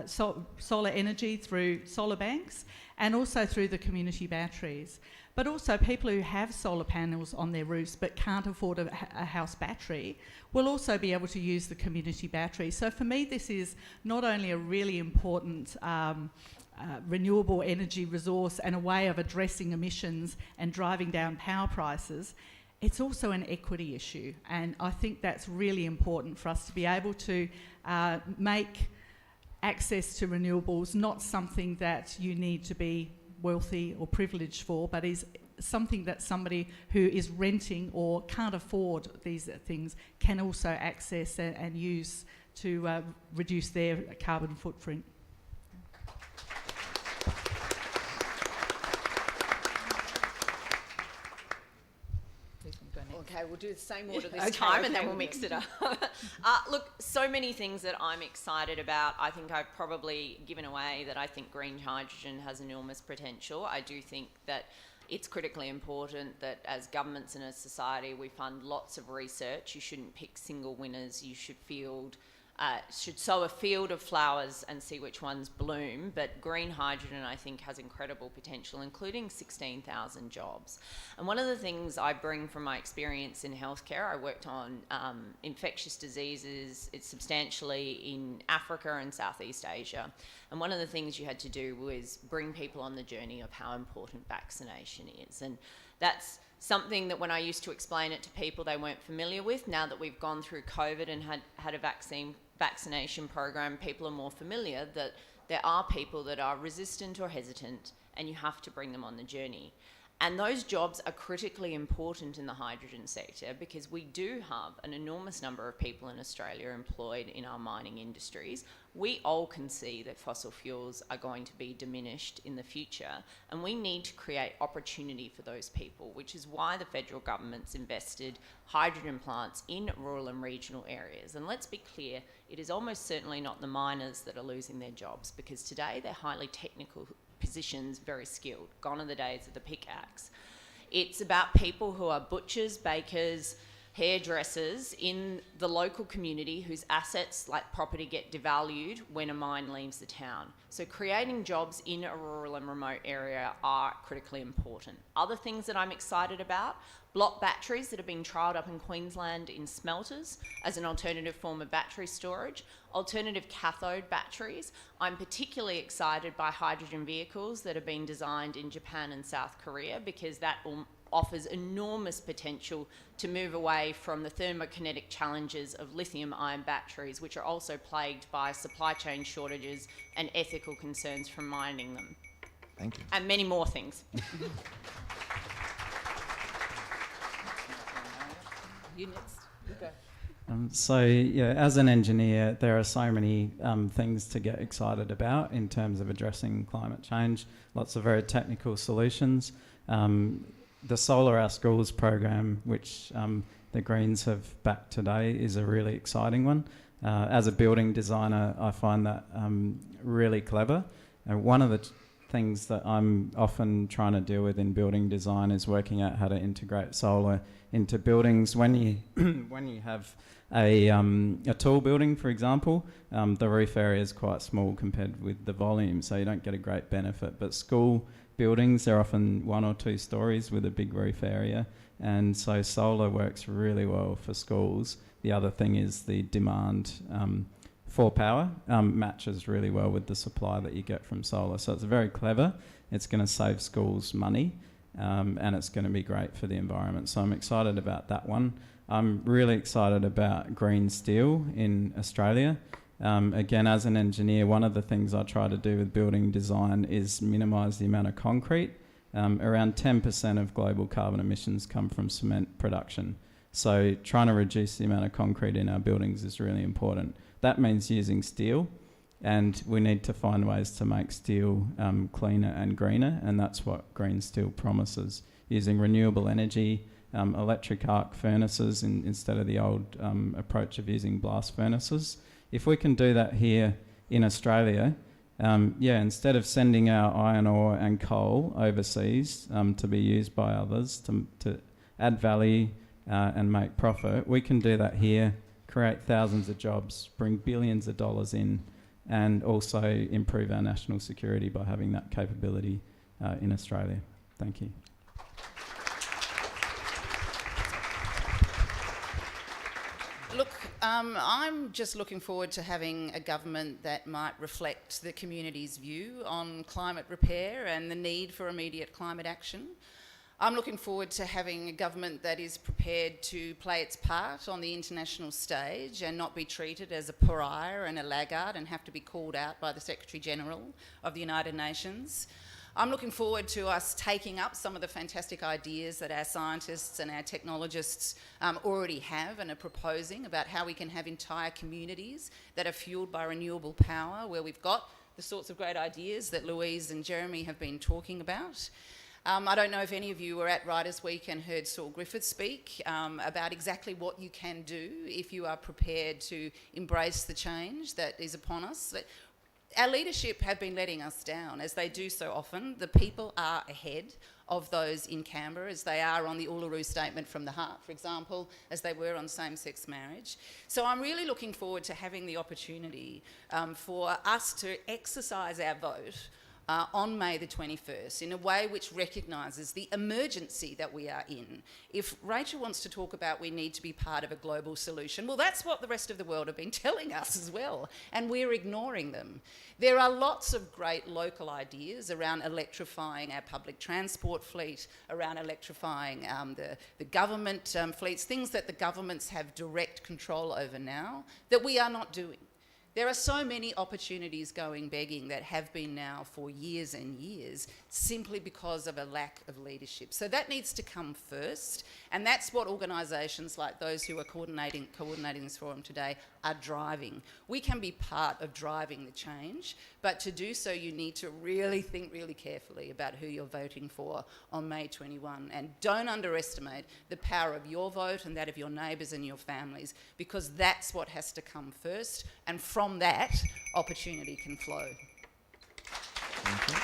solar energy through solar banks and also through the community batteries. But also people who have solar panels on their roofs but can't afford a house battery will also be able to use the community battery. So for me, this is not only a really important renewable energy resource and a way of addressing emissions and driving down power prices, it's also an equity issue. And I think that's really important for us to be able to make access to renewables not something that you need to be wealthy or privileged for, but is something that somebody who is renting or can't afford these things can also access and use to reduce their carbon footprint. Okay, we'll do the same order this time and then we'll mix it up. Look, so many things that I'm excited about. I think I've probably given away that I think green hydrogen has enormous potential. I do think that it's critically important that as governments and as society we fund lots of research. You shouldn't pick single winners. You should sow a field of flowers and see which ones bloom. But green hydrogen, I think, has incredible potential, including 16,000 jobs. And one of the things I bring from my experience in healthcare, I worked on infectious diseases substantially in Africa and Southeast Asia. And one of the things you had to do was bring people on the journey of how important vaccination is. And that's something that when I used to explain it to people, they weren't familiar with. Now that we've gone through COVID and had a vaccination program, people are more familiar that there are people that are resistant or hesitant, and you have to bring them on the journey. And those jobs are critically important in the hydrogen sector because we do have an enormous number of people in Australia employed in our mining industries. We all can see that fossil fuels are going to be diminished in the future, and we need to create opportunity for those people, which is why the federal government's invested hydrogen plants in rural and regional areas. And let's be clear, it is almost certainly not the miners that are losing their jobs, because today they're highly technical positions, very skilled. Gone are the days of the pickaxe. It's about people who are butchers, bakers, hairdressers in the local community whose assets like property get devalued when a mine leaves the town. So creating jobs in a rural and remote area are critically important. Other things that I'm excited about, block batteries that are being trialled up in Queensland in smelters as an alternative form of battery storage, alternative cathode batteries. I'm particularly excited by hydrogen vehicles that are being designed in Japan and South Korea, because that offers enormous potential to move away from the thermokinetic challenges of lithium-ion batteries, which are also plagued by supply chain shortages and ethical concerns from mining them. Thank you. And many more things. You next. Okay. So, yeah, as an engineer, there are so many things to get excited about in terms of addressing climate change. Lots of very technical solutions. The Solar Our Schools program, which the Greens have backed today, is a really exciting one. As a building designer, I find that really clever. One of the things that I'm often trying to deal with in building design is working out how to integrate solar into buildings. When you when you have a tall building, for example, the roof area is quite small compared with the volume, so you don't get a great benefit. But school buildings, they're often 1 or 2 stories with a big roof area, and so solar works really well for schools. The other thing is the demand for power matches really well with the supply that you get from solar. So it's very clever. It's going to save schools money, and it's going to be great for the environment. So I'm excited about that one. I'm really excited about green steel in Australia. Again, as an engineer, one of the things I try to do with building design is minimise the amount of concrete. Around 10% of global carbon emissions come from cement production. So trying to reduce the amount of concrete in our buildings is really important. That means using steel, and we need to find ways to make steel cleaner and greener, and that's what green steel promises. Using renewable energy, electric arc furnaces instead of the old approach of using blast furnaces. If we can do that here in Australia, instead of sending our iron ore and coal overseas to be used by others to add value and make profit, we can do that here, create thousands of jobs, bring billions of dollars in, and also improve our national security by having that capability in Australia. Thank you. Look, I'm just looking forward to having a government that might reflect the community's view on climate repair and the need for immediate climate action. I'm looking forward to having a government that is prepared to play its part on the international stage and not be treated as a pariah and a laggard and have to be called out by the Secretary-General of the United Nations. I'm looking forward to us taking up some of the fantastic ideas that our scientists and our technologists already have and are proposing about how we can have entire communities that are fuelled by renewable power, where we've got the sorts of great ideas that Louise and Jeremy have been talking about. I don't know if any of you were at Writers' Week and heard Saul Griffith speak about exactly what you can do if you are prepared to embrace the change that is upon us. Our leadership have been letting us down, as they do so often. The people are ahead of those in Canberra, as they are on the Uluru Statement from the Heart, for example, as they were on same-sex marriage. So I'm really looking forward to having the opportunity for us to exercise our vote on May the 21st in a way which recognises the emergency that we are in. If Rachel wants to talk about we need to be part of a global solution, well, that's what the rest of the world have been telling us as well, and we're ignoring them. There are lots of great local ideas around electrifying our public transport fleet, around electrifying the government fleets, things that the governments have direct control over now that we are not doing. There are so many opportunities going begging that have been now for years and years, simply because of a lack of leadership. So that needs to come first, and that's what organisations like those who are coordinating this forum today are driving. We can be part of driving the change, but to do so you need to really think really carefully about who you're voting for on May 21, and don't underestimate the power of your vote and that of your neighbours and your families, because that's what has to come first, and from that, opportunity can flow. Thank you.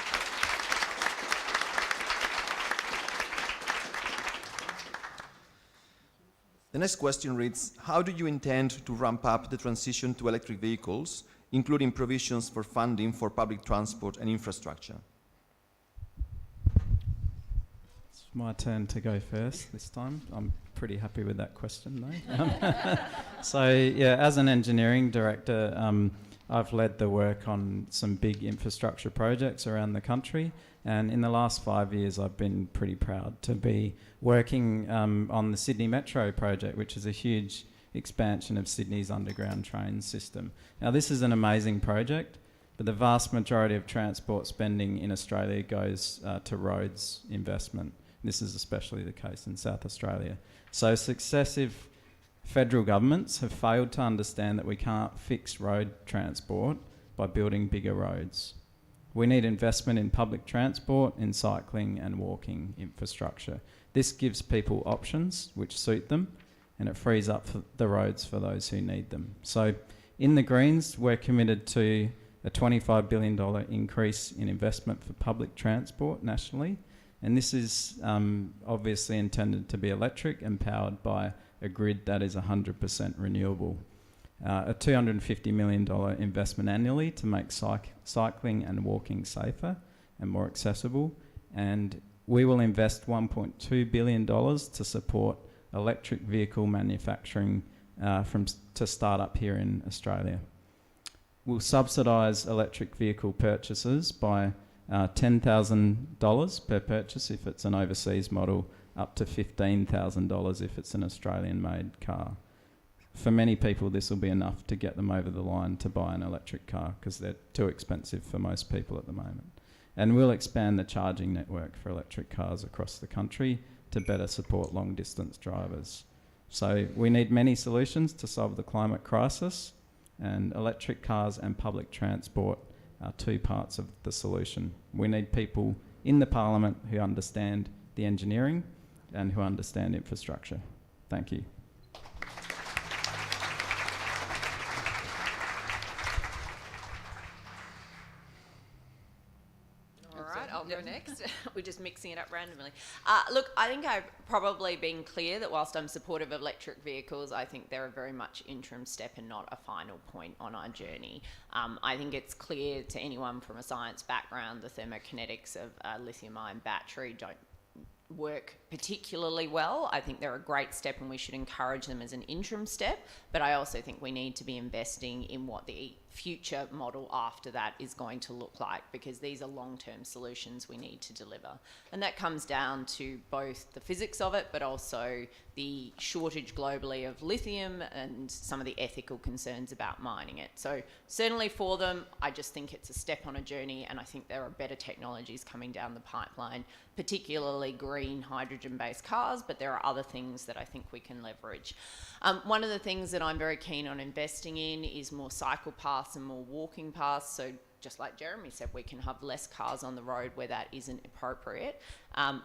The next question reads, how do you intend to ramp up the transition to electric vehicles, including provisions for funding for public transport and infrastructure? It's my turn to go first this time. I'm pretty happy with that question though. So yeah, as an engineering director, I've led the work on some big infrastructure projects around the country, and in the last 5 years I've been pretty proud to be working on the Sydney Metro project, which is a huge expansion of Sydney's underground train system. Now this is an amazing project, but the vast majority of transport spending in Australia goes to roads investment. This is especially the case in South Australia. So successive federal governments have failed to understand that we can't fix road transport by building bigger roads. We need investment in public transport, in cycling and walking infrastructure. This gives people options which suit them, and it frees up the roads for those who need them. So in the Greens, we're committed to a $25 billion increase in investment for public transport nationally, and this is obviously intended to be electric and powered by a grid that is 100% renewable. A $250 million investment annually to make cycling and walking safer and more accessible, and we will invest $1.2 billion to support electric vehicle manufacturing to start up here in Australia. We'll subsidise electric vehicle purchases by $10,000 per purchase if it's an overseas model, up to $15,000 if it's an Australian-made car. For many people, this will be enough to get them over the line to buy an electric car because they're too expensive for most people at the moment. And we'll expand the charging network for electric cars across the country to better support long-distance drivers. So we need many solutions to solve the climate crisis, and electric cars and public transport are two parts of the solution. We need people in the Parliament who understand the engineering and who understand infrastructure. Thank you. I'll go next. We're just mixing it up randomly. Look, I think I've probably been clear that whilst I'm supportive of electric vehicles, I think they're a very much interim step and not a final point on our journey. I think it's clear to anyone from a science background the thermokinetics of a lithium-ion battery don't work particularly well. I think they're a great step and we should encourage them as an interim step, but I also think we need to be investing in what the future model after that is going to look like, because these are long-term solutions we need to deliver. And that comes down to both the physics of it, but also the shortage globally of lithium and some of the ethical concerns about mining it. So certainly for them, I just think it's a step on a journey, and I think there are better technologies coming down the pipeline, particularly green hydrogen-based cars, but there are other things that I think we can leverage. One of the things that I'm very keen on investing in is more cycle paths and more walking paths. So just like Jeremy said, we can have less cars on the road where that isn't appropriate.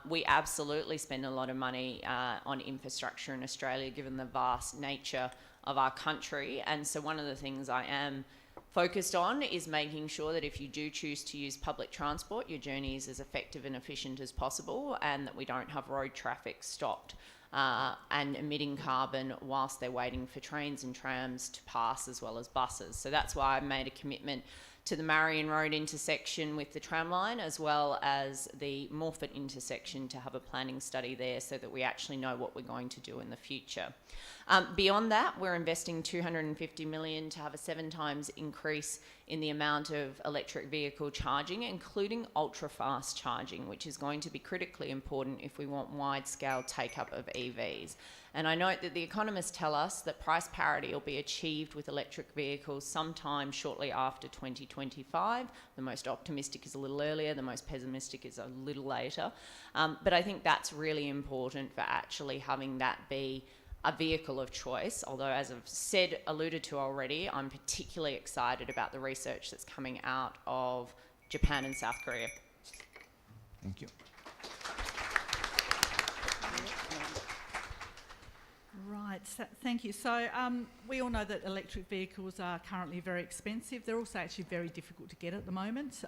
We absolutely spend a lot of money on infrastructure in Australia, given the vast nature of our country. And so one of the things I am focused on is making sure that if you do choose to use public transport, your journey is as effective and efficient as possible, and that we don't have road traffic stopped and emitting carbon whilst they're waiting for trains and trams to pass, as well as buses. So that's why I made a commitment to the Marion Road intersection with the tramline, as well as the Morford intersection, to have a planning study there so that we actually know what we're going to do in the future. Beyond that, we're investing $250 million to have a 7 times increase in the amount of electric vehicle charging, including ultra-fast charging, which is going to be critically important if we want wide-scale take-up of EVs. And I note that the economists tell us that price parity will be achieved with electric vehicles sometime shortly after 2025. The most optimistic is a little earlier, the most pessimistic is a little later. But I think that's really important for actually having that be a vehicle of choice, although as I've alluded to already, I'm particularly excited about the research that's coming out of Japan and South Korea. Thank you. Right, so, thank you. So we all know that electric vehicles are currently very expensive. They're also actually very difficult to get at the moment.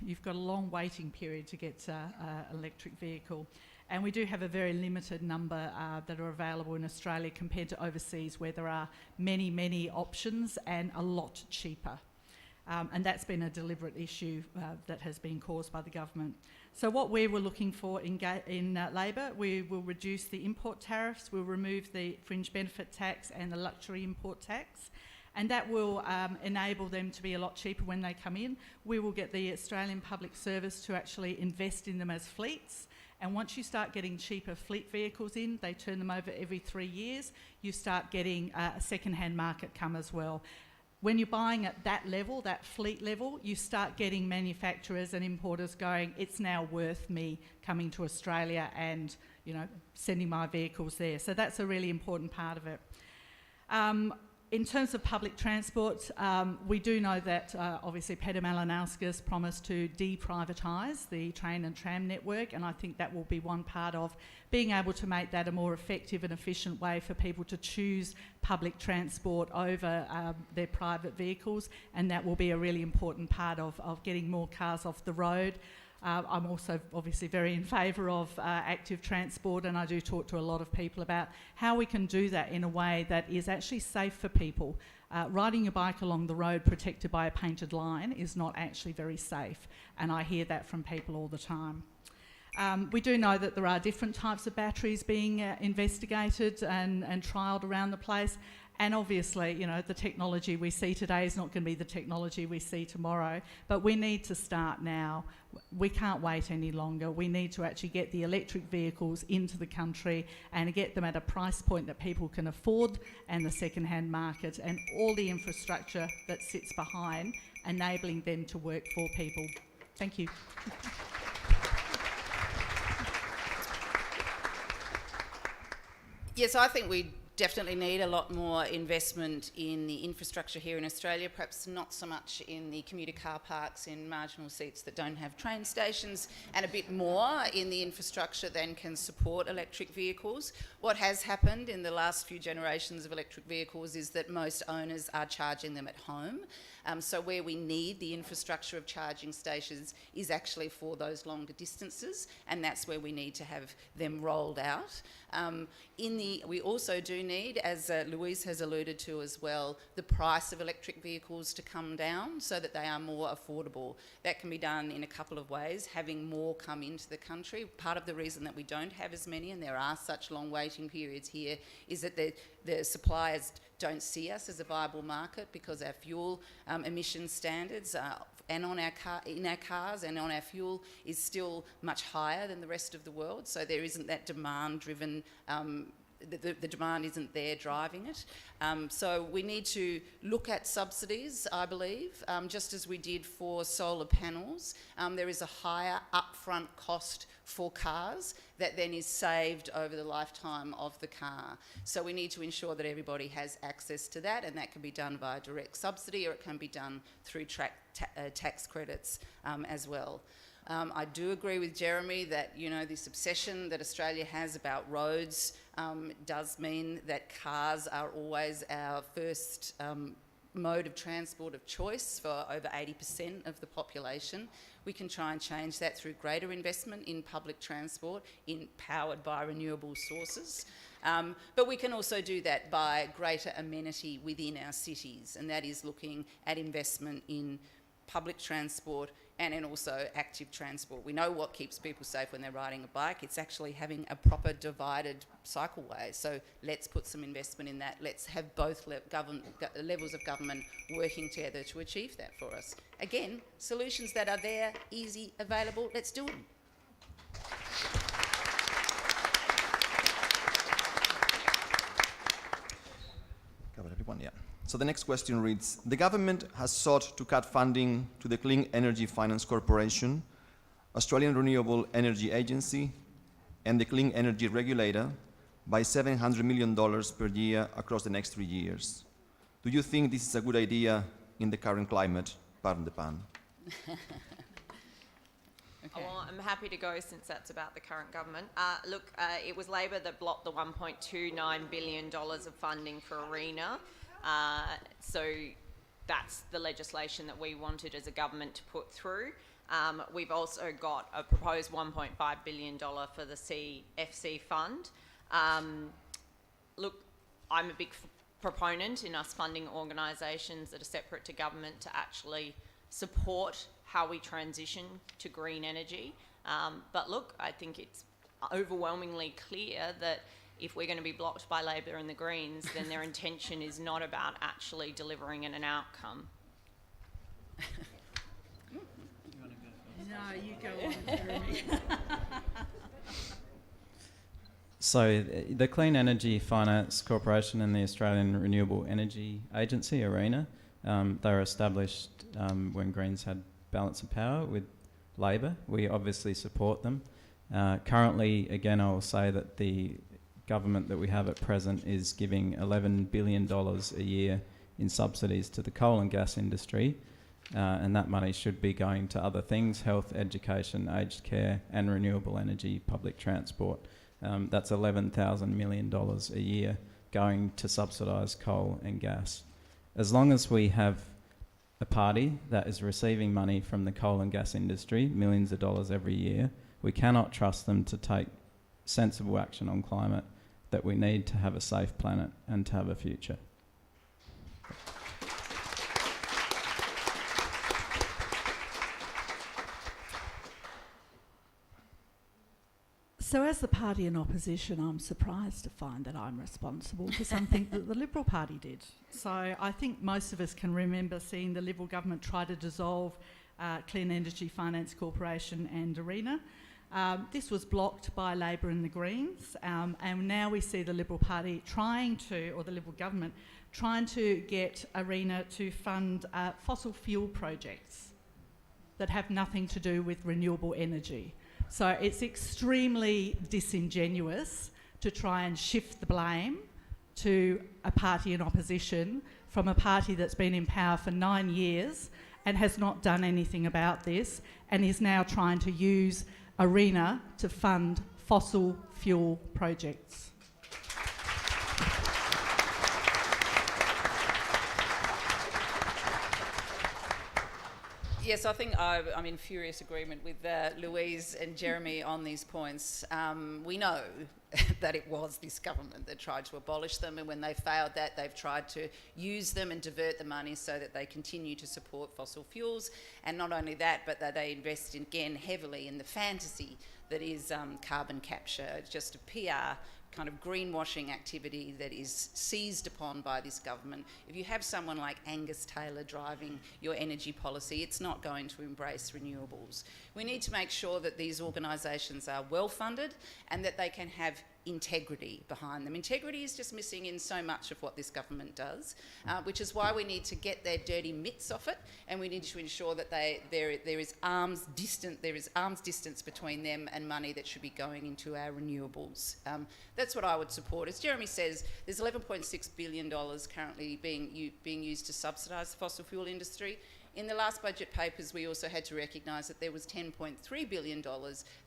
You've got a long waiting period to get an electric vehicle. And we do have a very limited number that are available in Australia compared to overseas, where there are many, many options and a lot cheaper. And that's been a deliberate issue that has been caused by the government. So what we were looking for in Labor, we will reduce the import tariffs, we'll remove the fringe benefit tax and the luxury import tax, and that will enable them to be a lot cheaper when they come in. We will get the Australian Public Service to actually invest in them as fleets, and once you start getting cheaper fleet vehicles in, they turn them over every 3 years, you start getting a second-hand market come as well. When you're buying at that level, that fleet level, you start getting manufacturers and importers going, it's now worth me coming to Australia and, you know, sending my vehicles there. So that's a really important part of it. In terms of public transport, we do know that obviously Peter Malinauskas promised to deprivatise the train and tram network, and I think that will be one part of being able to make that a more effective and efficient way for people to choose public transport over their private vehicles, and that will be a really important part of getting more cars off the road. I'm also obviously very in favour of active transport, and I do talk to a lot of people about how we can do that in a way that is actually safe for people. Riding your bike along the road protected by a painted line is not actually very safe, and I hear that from people all the time. We do know that there are different types of batteries being investigated and trialled around the place. And obviously, you know, the technology we see today is not going to be the technology we see tomorrow, but we need to start now. We can't wait any longer. We need to actually get the electric vehicles into the country and get them at a price point that people can afford, and the second-hand market and all the infrastructure that sits behind, enabling them to work for people. Thank you. Yes, I think we definitely need a lot more investment in the infrastructure here in Australia, perhaps not so much in the commuter car parks in marginal seats that don't have train stations, and a bit more in the infrastructure than can support electric vehicles. What has happened in the last few generations of electric vehicles is that most owners are charging them at home. So where we need the infrastructure of charging stations is actually for those longer distances, and that's where we need to have them rolled out. We also do need, as Louise has alluded to as well, the price of electric vehicles to come down so that they are more affordable. That can be done in a couple of ways, having more come into the country. Part of the reason that we don't have as many, and there are such long waiting periods here, is that the suppliers don't see us as a viable market because our fuel emission standards in our cars and on our fuel is still much higher than the rest of the world. So there isn't that demand-driven, the demand isn't there driving it. So we need to look at subsidies, I believe, just as we did for solar panels. There is a higher upfront cost for cars that then is saved over the lifetime of the car. So we need to ensure that everybody has access to that, and that can be done via direct subsidy, or it can be done through tax credits as well. I do agree with Jeremy that, you know, this obsession that Australia has about roads does mean that cars are always our first mode of transport of choice for over 80% of the population. We can try and change that through greater investment in public transport, powered by renewable sources. But we can also do that by greater amenity within our cities, and that is looking at investment in public transport and in also active transport. We know what keeps people safe when they're riding a bike. It's actually having a proper divided cycleway. So let's put some investment in that. Let's have both levels of government working together to achieve that for us. Again, solutions that are there, easy, available, let's do them. Covered everyone, yeah. So the next question reads, the government has sought to cut funding to the Clean Energy Finance Corporation, Australian Renewable Energy Agency, and the Clean Energy Regulator by $700 million per year across the next 3 years. Do you think this is a good idea in the current climate? Pardon the pun. Okay. Well, I'm happy to go since that's about the current government. It was Labor that blocked the $1.29 billion of funding for ARENA. So that's the legislation that we wanted as a government to put through. We've also got a proposed $1.5 billion for the CFC fund. Look, I'm a big proponent in us funding organisations that are separate to government to actually support how we transition to green energy. But look, I think it's overwhelmingly clear that if we're going to be blocked by Labor and the Greens, then their intention is not about actually delivering an outcome. No, you go on, Jeremy. So the Clean Energy Finance Corporation and the Australian Renewable Energy Agency, ARENA, they were established when Greens had balance of power with Labor. We obviously support them. Currently, again, I will say that the government that we have at present is giving $11 billion a year in subsidies to the coal and gas industry, and that money should be going to other things: health, education, aged care, and renewable energy, public transport. That's $11,000 million a year going to subsidise coal and gas. As long as we have a party that is receiving money from the coal and gas industry, millions of dollars every year, we cannot trust them to take sensible action on climate that we need to have a safe planet and to have a future. So as the party in opposition, I'm surprised to find that I'm responsible for something that the Liberal Party did. So I think most of us can remember seeing the Liberal government try to dissolve Clean Energy Finance Corporation and ARENA. This was blocked by Labor and the Greens, and now we see the Liberal Party or the Liberal government trying to get ARENA to fund fossil fuel projects that have nothing to do with renewable energy. So it's extremely disingenuous to try and shift the blame to a party in opposition from a party that's been in power for 9 years and has not done anything about this, and is now trying to use ARENA to fund fossil fuel projects. Yes, I think I'm in furious agreement with Louise and Jeremy on these points. We know that it was this government that tried to abolish them, and when they failed that, they've tried to use them and divert the money so that they continue to support fossil fuels. And not only that, but that they invest again heavily in the fantasy that is carbon capture. It's just a PR kind of greenwashing activity that is seized upon by this government. If you have someone like Angus Taylor driving your energy policy, it's not going to embrace renewables. We need to make sure that these organisations are well funded and that they can have integrity behind them. Integrity is just missing in so much of what this government does, which is why we need to get their dirty mitts off it, and we need to ensure that there is arm's distance between them and money that should be going into our renewables. That's what I would support. As Jeremy says, there's $11.6 billion currently being used to subsidise the fossil fuel industry. In the last budget papers, we also had to recognise that there was $10.3 billion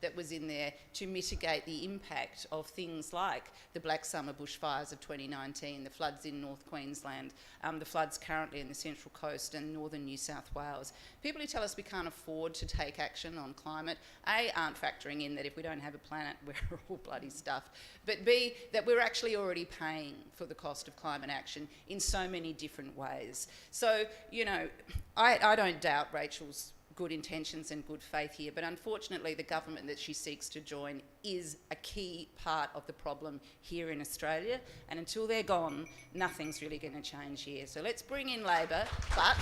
that was in there to mitigate the impact of things like the Black Summer bushfires of 2019, the floods in North Queensland, the floods currently in the Central Coast and northern New South Wales. People who tell us we can't afford to take action on climate, A, aren't factoring in that if we don't have a planet, we're all bloody stuffed, but B, that we're actually already paying for the cost of climate action in so many different ways. So, you know, I don't doubt Rachel's good intentions and good faith here, but unfortunately the government that she seeks to join is a key part of the problem here in Australia, and until they're gone, nothing's really going to change here. So let's bring in Labor, but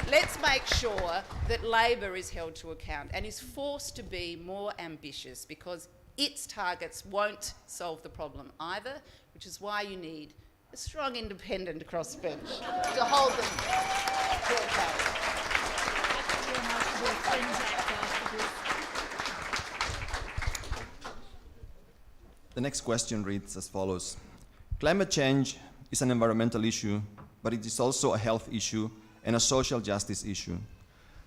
let's make sure that Labor is held to account and is forced to be more ambitious, because its targets won't solve the problem either, which is why you need a strong independent crossbench to hold them to account. The next question reads as follows. Climate change is an environmental issue, but it is also a health issue and a social justice issue.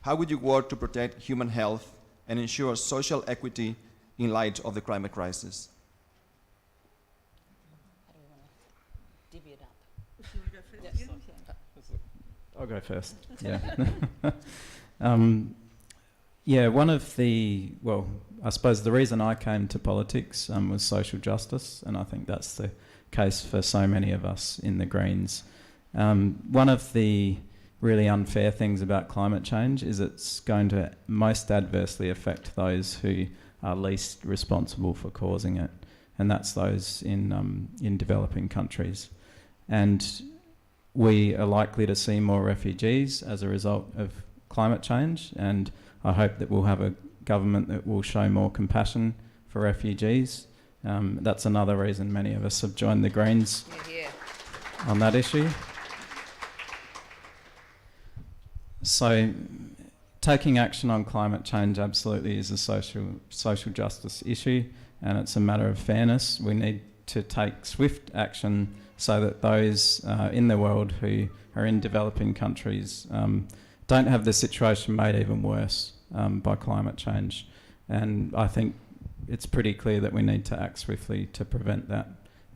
How would you work to protect human health and ensure social equity in light of the climate crisis? Divvy it up. I'll go first. Yeah. Yeah, one of the, well, I suppose the reason I came to politics was social justice, and I think that's the case for so many of us in the Greens. One of the really unfair things about climate change is it's going to most adversely affect those who are least responsible for causing it, and that's those in developing countries. And we are likely to see more refugees as a result of climate change, and I hope that we'll have a government that will show more compassion for refugees. That's another reason many of us have joined the Greens on that issue. So taking action on climate change absolutely is a social justice issue, and it's a matter of fairness. We need to take swift action so that those in the world who are in developing countries don't have the situation made even worse by climate change. And I think it's pretty clear that we need to act swiftly to prevent that.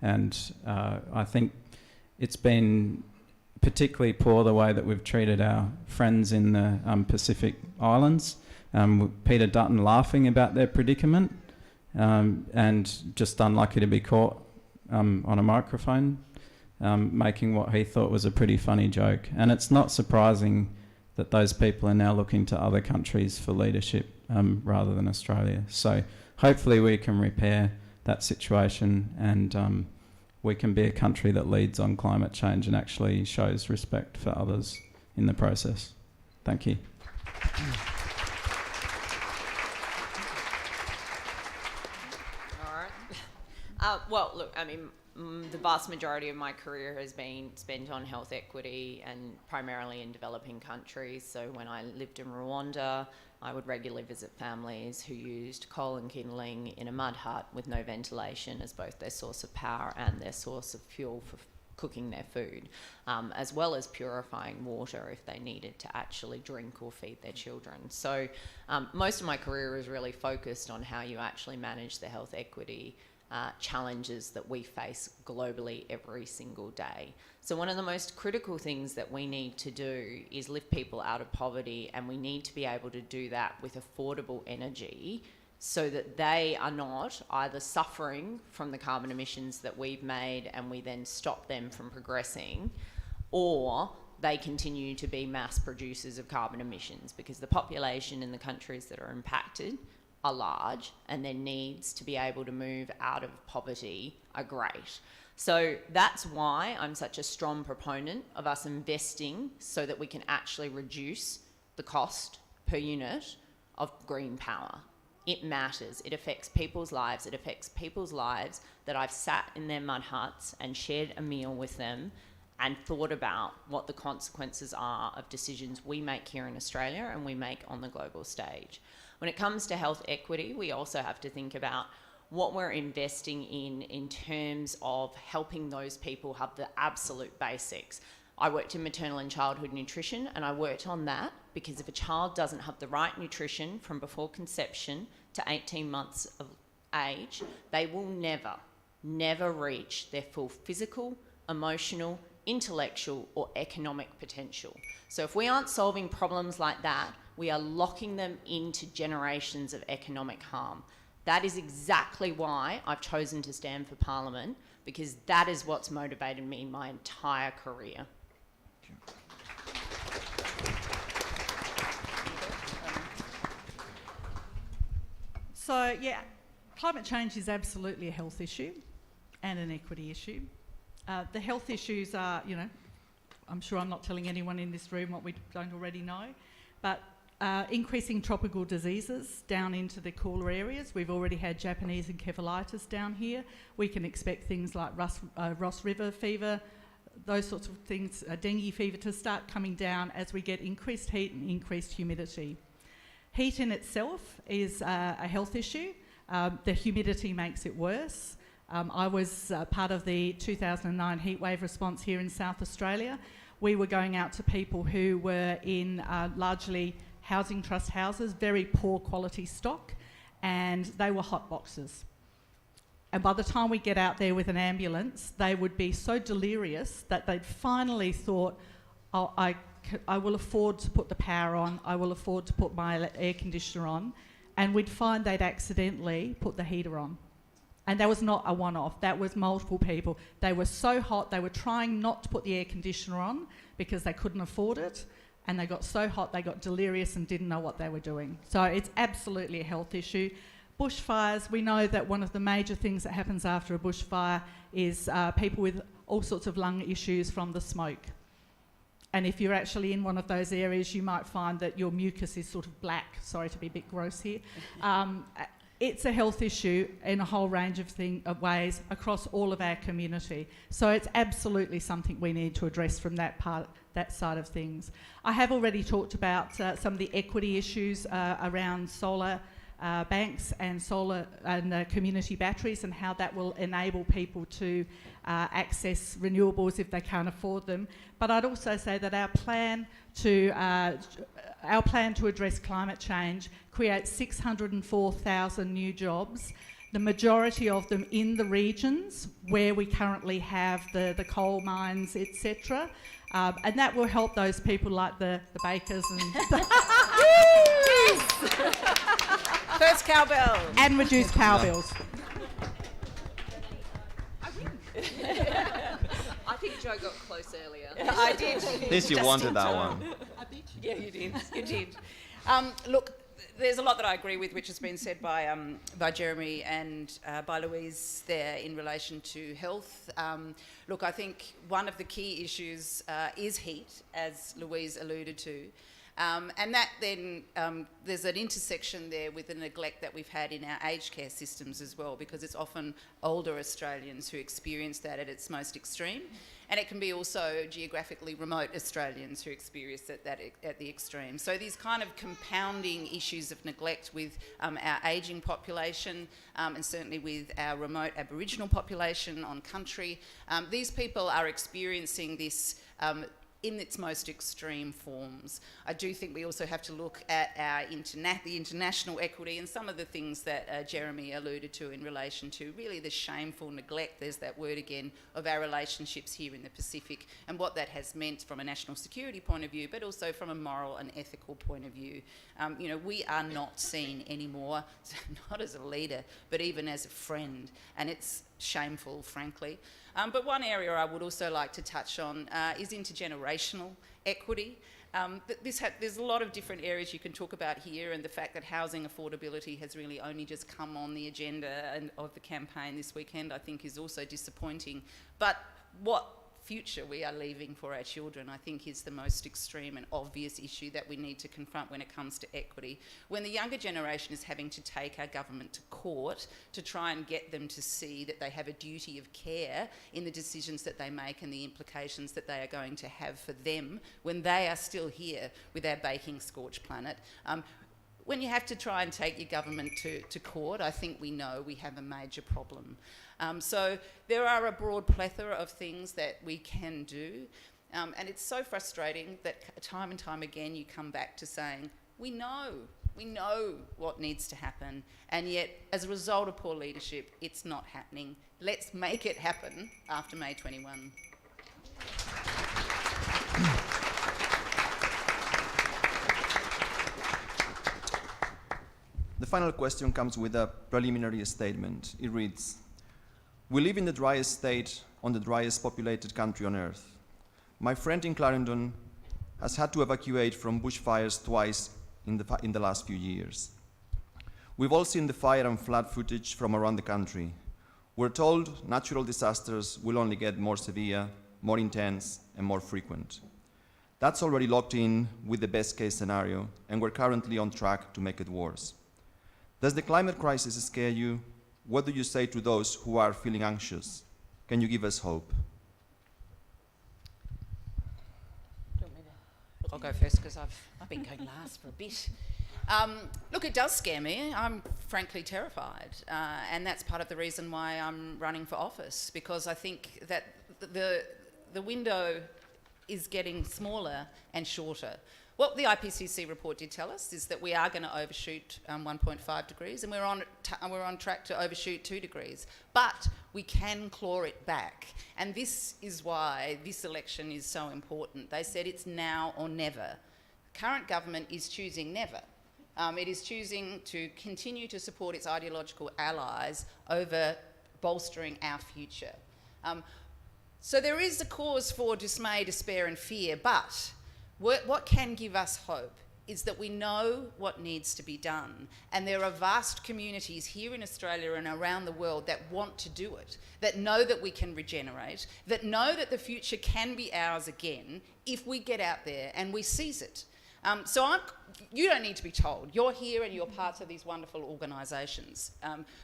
And I think it's been particularly poor the way that we've treated our friends in the Pacific Islands. Peter Dutton laughing about their predicament and just unlucky to be caught on a microphone making what he thought was a pretty funny joke. And it's not surprising that those people are now looking to other countries for leadership rather than Australia. So hopefully we can repair that situation, and we can be a country that leads on climate change and actually shows respect for others in the process. Thank you. All right. Well, look, I mean, the vast majority of my career has been spent on health equity and primarily in developing countries. So when I lived in Rwanda, I would regularly visit families who used coal and kindling in a mud hut with no ventilation as both their source of power and their source of fuel for cooking their food, as well as purifying water if they needed to actually drink or feed their children. So most of my career is really focused on how you actually manage the health equity challenges that we face globally every single day. So one of the most critical things that we need to do is lift people out of poverty, and we need to be able to do that with affordable energy so that they are not either suffering from the carbon emissions that we've made and we then stop them from progressing, or they continue to be mass producers of carbon emissions, because the population in the countries that are impacted are large and their needs to be able to move out of poverty are great. So that's why I'm such a strong proponent of us investing so that we can actually reduce the cost per unit of green power. It matters. It affects people's lives. It affects people's lives that I've sat in their mud huts and shared a meal with them and thought about what the consequences are of decisions we make here in Australia and we make on the global stage. When it comes to health equity, we also have to think about what we're investing in terms of helping those people have the absolute basics. I worked in maternal and childhood nutrition, and I worked on that because if a child doesn't have the right nutrition from before conception to 18 months of age, they will never reach their full physical, emotional, intellectual or economic potential. So if we aren't solving problems like that, we are locking them into generations of economic harm. That is exactly why I've chosen to stand for Parliament, because that is what's motivated me my entire career. So, yeah, climate change is absolutely a health issue and an equity issue. The health issues are, you know, I'm sure I'm not telling anyone in this room what we don't already know, but increasing tropical diseases down into the cooler areas. We've already had Japanese encephalitis down here. We can expect things like Ross River fever, those sorts of things, dengue fever, to start coming down as we get increased heat and increased humidity. Heat in itself is a health issue. The humidity makes it worse. I was part of the 2009 heatwave response here in South Australia. We were going out to people who were in largely housing trust houses, very poor quality stock, and they were hot boxes. And by the time we get out there with an ambulance, they would be so delirious that they'd finally thought, oh, I I will afford to put the power on, I will afford to put my air conditioner on, and we'd find they'd accidentally put the heater on. And that was not a one-off, that was multiple people. They were so hot, they were trying not to put the air conditioner on because they couldn't afford it, and they got so hot they got delirious and didn't know what they were doing. So it's absolutely a health issue. Bushfires, we know that one of the major things that happens after a bushfire is people with all sorts of lung issues from the smoke. And if you're actually in one of those areas, you might find that your mucus is sort of black. Sorry to be a bit gross here. It's a health issue in a whole range of ways across all of our community. So it's absolutely something we need to address from that side of things. I have already talked about some of the equity issues around solar banks and solar and community batteries, and how that will enable people to access renewables if they can't afford them. But I'd also say that our plan to address climate change creates 604,000 new jobs, the majority of them in the regions where we currently have the coal mines, etc. And that will help those people like the bakers and First cowbell. and reduce power bills. I think Joe got close earlier. I did. At least you wanted that one. Yeah, you did. You did. Look, there's a lot that I agree with, which has been said by Jeremy and by Louise there in relation to health. Look, I think one of the key issues is heat, as Louise alluded to. And that then, there's an intersection there with the neglect that we've had in our aged care systems as well, because it's often older Australians who experience that at its most extreme. And it can be also geographically remote Australians who experience it at the extreme. So these kind of compounding issues of neglect with our ageing population, and certainly with our remote Aboriginal population on country, these people are experiencing this in its most extreme forms. I do think we also have to look at the international equity and some of the things that Jeremy alluded to in relation to really the shameful neglect, there's that word again, of our relationships here in the Pacific and what that has meant from a national security point of view, but also from a moral and ethical point of view. We are not seen anymore, not as a leader, but even as a friend, and it's shameful, frankly. But one area I would also like to touch on is intergenerational equity. There's a lot of different areas you can talk about here, and the fact that housing affordability has really only just come on the agenda of the campaign this weekend, I think, is also disappointing. But what future we are leaving for our children, I think, is the most extreme and obvious issue that we need to confront when it comes to equity. When the younger generation is having to take our government to court to try and get them to see that they have a duty of care in the decisions that they make and the implications that they are going to have for them when they are still here with our baking scorched planet. When you have to try and take your government to court, I think we know we have a major problem. So there are a broad plethora of things that we can do, and it's so frustrating that time and time again you come back to saying, we know what needs to happen, and yet as a result of poor leadership, it's not happening. Let's make it happen after May 21. The final question comes with a preliminary statement. It reads, "We live in the driest state on the driest populated country on earth. My friend in Clarendon has had to evacuate from bushfires twice in the last few years. We've all seen the fire and flood footage from around the country. We're told natural disasters will only get more severe, more intense, and more frequent. That's already locked in with the best case scenario, and we're currently on track to make it worse. Does the climate crisis scare you? What do you say to those who are feeling anxious? Can you give us hope?" I'll go first because I've been going last for a bit. Look, it does scare me. I'm frankly terrified, and that's part of the reason why I'm running for office, because I think that the window is getting smaller and shorter. What the IPCC report did tell us is that we are going to overshoot 1.5 degrees, and we're on track to overshoot 2 degrees. But we can claw it back. And this is why this election is so important. They said it's now or never. The current government is choosing never. It is choosing to continue to support its ideological allies over bolstering our future. So there is a cause for dismay, despair and fear, but what can give us hope is that we know what needs to be done, and there are vast communities here in Australia and around the world that want to do it, that know that we can regenerate, that know that the future can be ours again if we get out there and we seize it. You don't need to be told. You're here and you're parts of these wonderful organisations.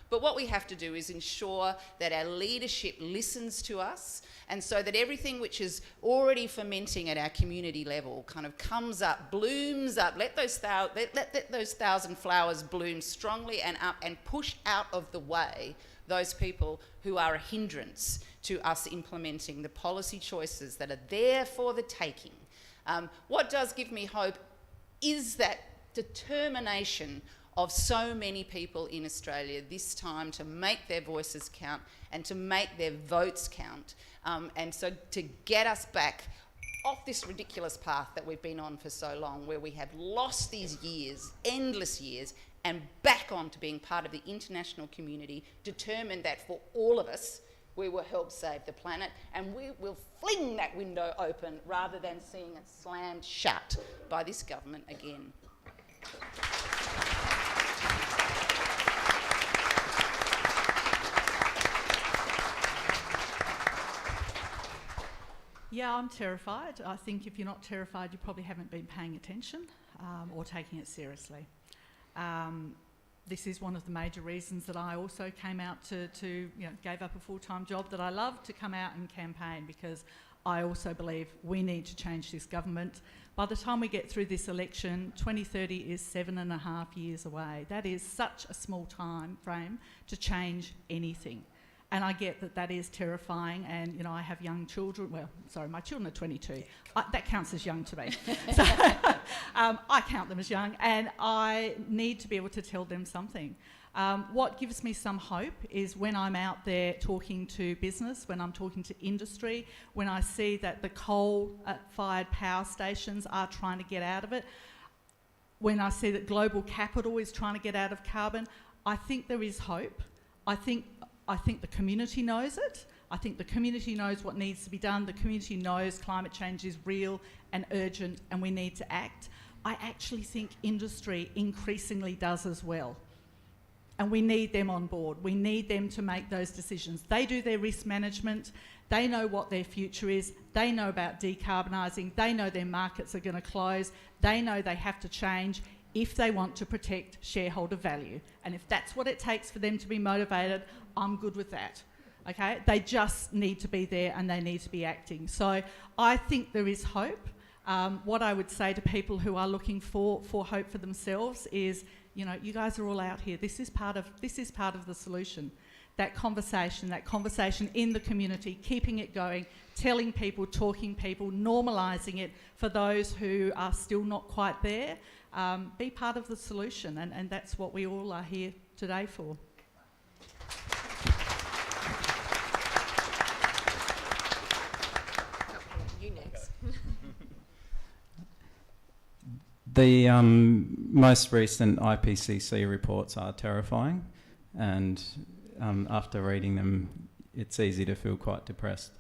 But what we have to do is ensure that our leadership listens to us, and so that everything which is already fermenting at our community level kind of comes up, blooms up, let those 1,000 flowers bloom strongly and up, and push out of the way those people who are a hindrance to us implementing the policy choices that are there for the taking. What does give me hope is that determination of so many people in Australia this time to make their voices count and to make their votes count, and so to get us back off this ridiculous path that we've been on for so long, where we have lost these years, endless years, and back on to being part of the international community, determined that for all of us, we will help save the planet, and we will fling that window open rather than seeing it slammed shut by this government again. Yeah, I'm terrified. I think if you're not terrified, you probably haven't been paying attention or taking it seriously. This is one of the major reasons that I also came out gave up a full-time job that I love to come out and campaign, because I also believe we need to change this government. By the time we get through this election, 2030 is 7.5 years away. That is such a small time frame to change anything. And I get that that is terrifying, and I have young children. Well, sorry, my children are 22. That counts as young to me. So I count them as young, and I need to be able to tell them something. What gives me some hope is when I'm out there talking to business, when I'm talking to industry, when I see that the coal-fired power stations are trying to get out of it, when I see that global capital is trying to get out of carbon, I think there is hope. I think the community knows it. I think the community knows what needs to be done. The community knows climate change is real and urgent and we need to act. I actually think industry increasingly does as well. And we need them on board. We need them to make those decisions. They do their risk management. They know what their future is. They know about decarbonising. They know their markets are going to close. They know they have to change if they want to protect shareholder value. And if that's what it takes for them to be motivated, I'm good with that. Okay? They just need to be there and they need to be acting. So I think there is hope. What I would say to people who are looking for hope for themselves is, you guys are all out here. This is part of the solution. That conversation in the community, keeping it going, telling people, talking people, normalising it for those who are still not quite there. Be part of the solution, and that's what we all are here today for. You next. The most recent IPCC reports are terrifying, and after reading them, it's easy to feel quite depressed.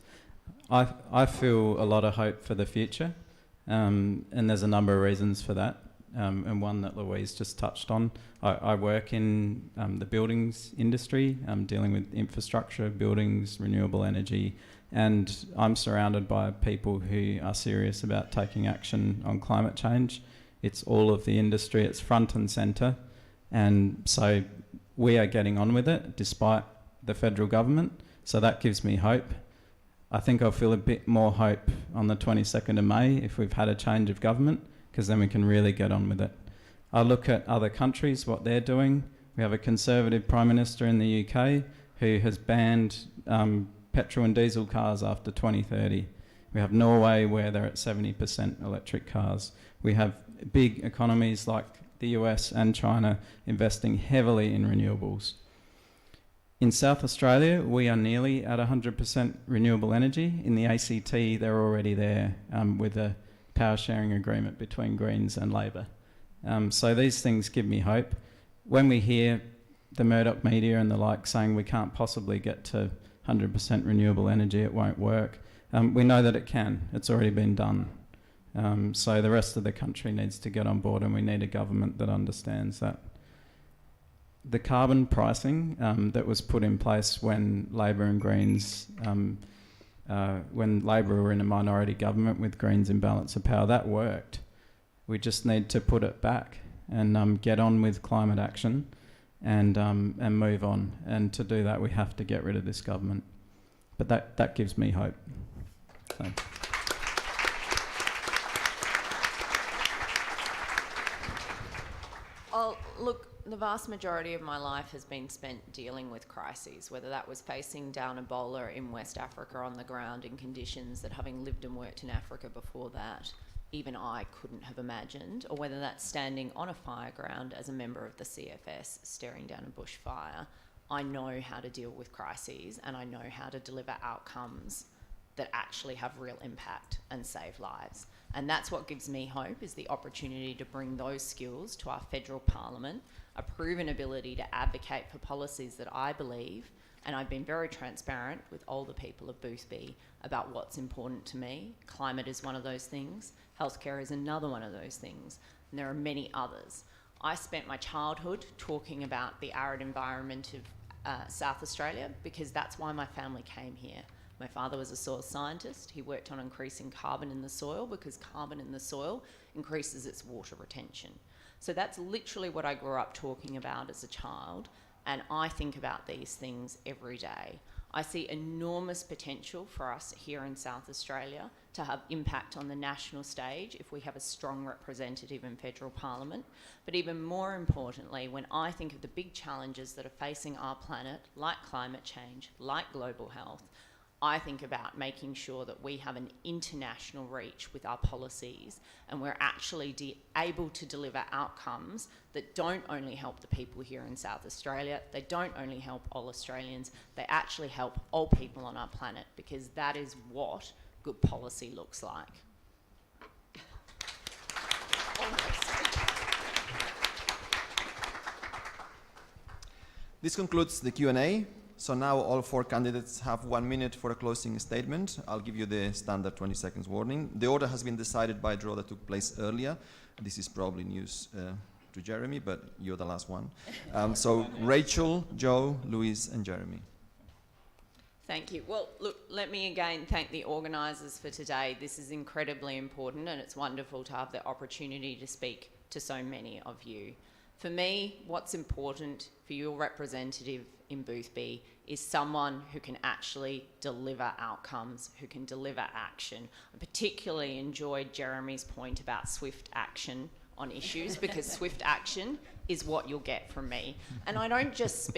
I feel a lot of hope for the future, and there's a number of reasons for that, and one that Louise just touched on. I work in the buildings industry, dealing with infrastructure, buildings, renewable energy, and I'm surrounded by people who are serious about taking action on climate change. It's all of the industry, it's front and centre, and so we are getting on with it despite the federal government, so that gives me hope. I think I'll feel a bit more hope on the 22nd of May if we've had a change of government, because then we can really get on with it. I look at other countries, what they're doing. We have a Conservative Prime Minister in the UK who has banned petrol and diesel cars after 2030. We have Norway where they're at 70% electric cars. We have big economies like the US and China investing heavily in renewables. In South Australia, we are nearly at 100% renewable energy. In the ACT, they're already there with a power sharing agreement between Greens and Labor. So these things give me hope. When we hear the Murdoch media and the like saying we can't possibly get to 100% renewable energy, it won't work, we know that it can. It's already been done. So the rest of the country needs to get on board, and we need a government that understands that. The carbon pricing that was put in place when Labor and Greens, when Labor were in a minority government with Greens in balance of power, that worked. We just need to put it back and get on with climate action and move on. And to do that, we have to get rid of this government. But that gives me hope. So. Oh, look, the vast majority of my life has been spent dealing with crises, whether that was facing down Ebola in West Africa on the ground in conditions that, having lived and worked in Africa before that, even I couldn't have imagined, or whether that's standing on a fire ground as a member of the CFS staring down a bushfire. I know how to deal with crises, and I know how to deliver outcomes that actually have real impact and save lives. And that's what gives me hope, is the opportunity to bring those skills to our federal parliament, a proven ability to advocate for policies that I believe, and I've been very transparent with older people of Boothby about what's important to me. Climate is one of those things. Healthcare is another one of those things. And there are many others. I spent my childhood talking about the arid environment of South Australia because that's why my family came here. My father was a soil scientist. He worked on increasing carbon in the soil because carbon in the soil increases its water retention. So that's literally what I grew up talking about as a child, and I think about these things every day. I see enormous potential for us here in South Australia to have impact on the national stage if we have a strong representative in federal parliament. But even more importantly, when I think of the big challenges that are facing our planet, like climate change, like global health, I think about making sure that we have an international reach with our policies and we're actually able to deliver outcomes that don't only help the people here in South Australia, they don't only help all Australians, they actually help all people on our planet, because that is what good policy looks like. This concludes the Q&A. So now all four candidates have 1 minute for a closing statement. I'll give you the standard 20 seconds warning. The order has been decided by a draw that took place earlier. This is probably news to Jeremy, but you're the last one. So Rachel, Joe, Louise, and Jeremy. Thank you. Well, look, let me again thank the organisers for today. This is incredibly important, and it's wonderful to have the opportunity to speak to so many of you. For me, what's important for your representative in Boothby is someone who can actually deliver outcomes, who can deliver action. I particularly enjoyed Jeremy's point about swift action on issues, because swift action is what you'll get from me. And I don't just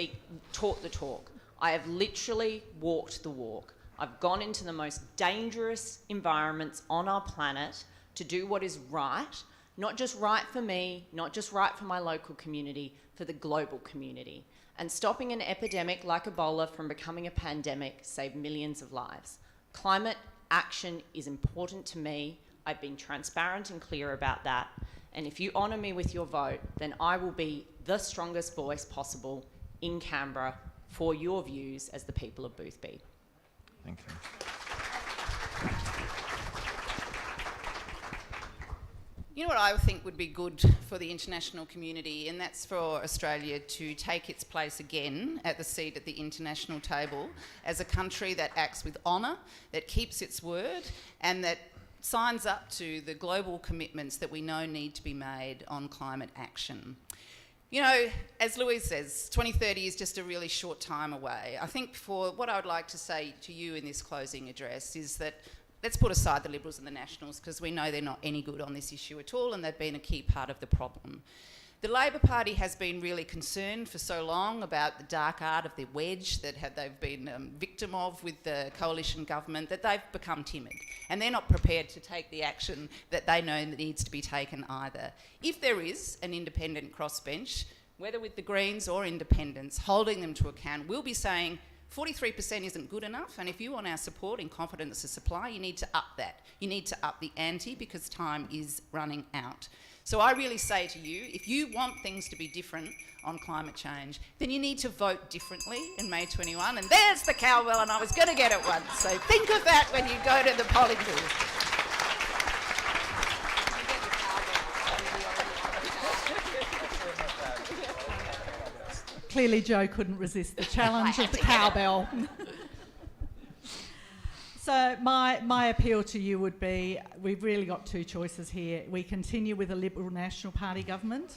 talk the talk. I have literally walked the walk. I've gone into the most dangerous environments on our planet to do what is right, not just right for me, not just right for my local community, for the global community. And stopping an epidemic like Ebola from becoming a pandemic saved millions of lives. Climate action is important to me. I've been transparent and clear about that. And if you honour me with your vote, then I will be the strongest voice possible in Canberra for your views as the people of Boothby. Thank you. You know what I think would be good for the international community, and that's for Australia to take its place again at the seat at the international table as a country that acts with honour, that keeps its word, and that signs up to the global commitments that we know need to be made on climate action. You know, as Louise says, 2030 is just a really short time away. I think for what I would like to say to you in this closing address is that let's put aside the Liberals and the Nationals, because we know they're not any good on this issue at all, and they've been a key part of the problem. The Labor Party has been really concerned for so long about the dark art of the wedge that they've been victim of with the coalition government, that they've become timid, and they're not prepared to take the action that they know that needs to be taken either. If there is an independent crossbench, whether with the Greens or independents, holding them to account. We'll be saying 43% isn't good enough, and if you want our support in confidence of supply, you need to up that. You need to up the ante because time is running out. So I really say to you, if you want things to be different on climate change, then you need to vote differently in May 21. And there's the cowbell, and I was going to get it once. So think of that when you go to the polling booth. Clearly Joe couldn't resist the challenge of the cowbell. So my appeal to you would be, we've really got two choices here. We continue with a Liberal National Party government.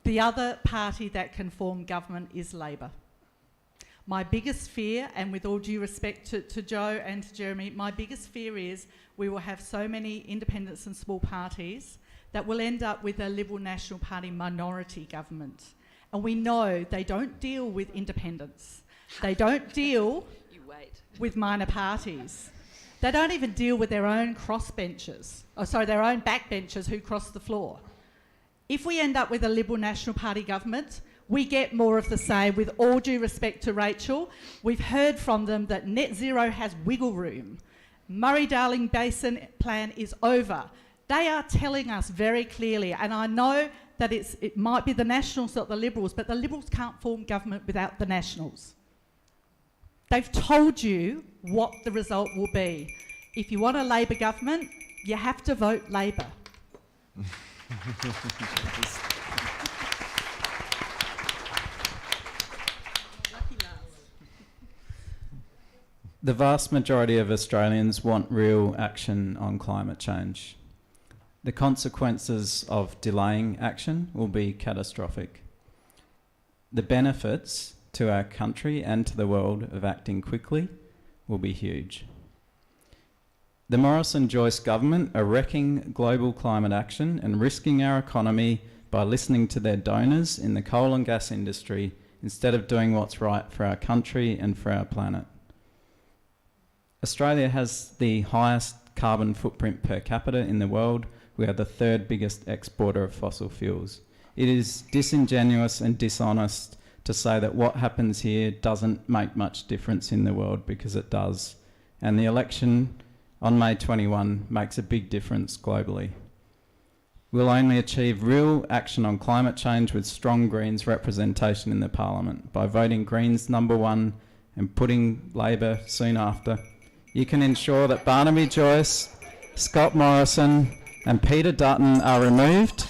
The other party that can form government is Labor. My biggest fear, and with all due respect to Joe and to Jeremy, my biggest fear is we will have so many independents and small parties that will end up with a Liberal National Party minority government. And we know they don't deal with independents. They don't deal with minor parties. They don't even deal with their own their own backbenchers who cross the floor. If we end up with a Liberal National Party government, we get more of the same. With all due respect to Rachel, we've heard from them that net zero has wiggle room. Murray-Darling Basin plan is over. They are telling us very clearly, and I know that it might be the Nationals, not the Liberals, but the Liberals can't form government without the Nationals. They've told you what the result will be. If you want a Labor government, you have to vote Labor. The vast majority of Australians want real action on climate change. The consequences of delaying action will be catastrophic. The benefits to our country and to the world of acting quickly will be huge. The Morrison-Joyce government are wrecking global climate action and risking our economy by listening to their donors in the coal and gas industry instead of doing what's right for our country and for our planet. Australia has the highest carbon footprint per capita in the world. We are the third biggest exporter of fossil fuels. It is disingenuous and dishonest to say that what happens here doesn't make much difference in the world, because it does. And the election on May 21 makes a big difference globally. We'll only achieve real action on climate change with strong Greens representation in the Parliament. By voting Greens number 1 and putting Labor soon after, you can ensure that Barnaby Joyce, Scott Morrison and Peter Dutton are removed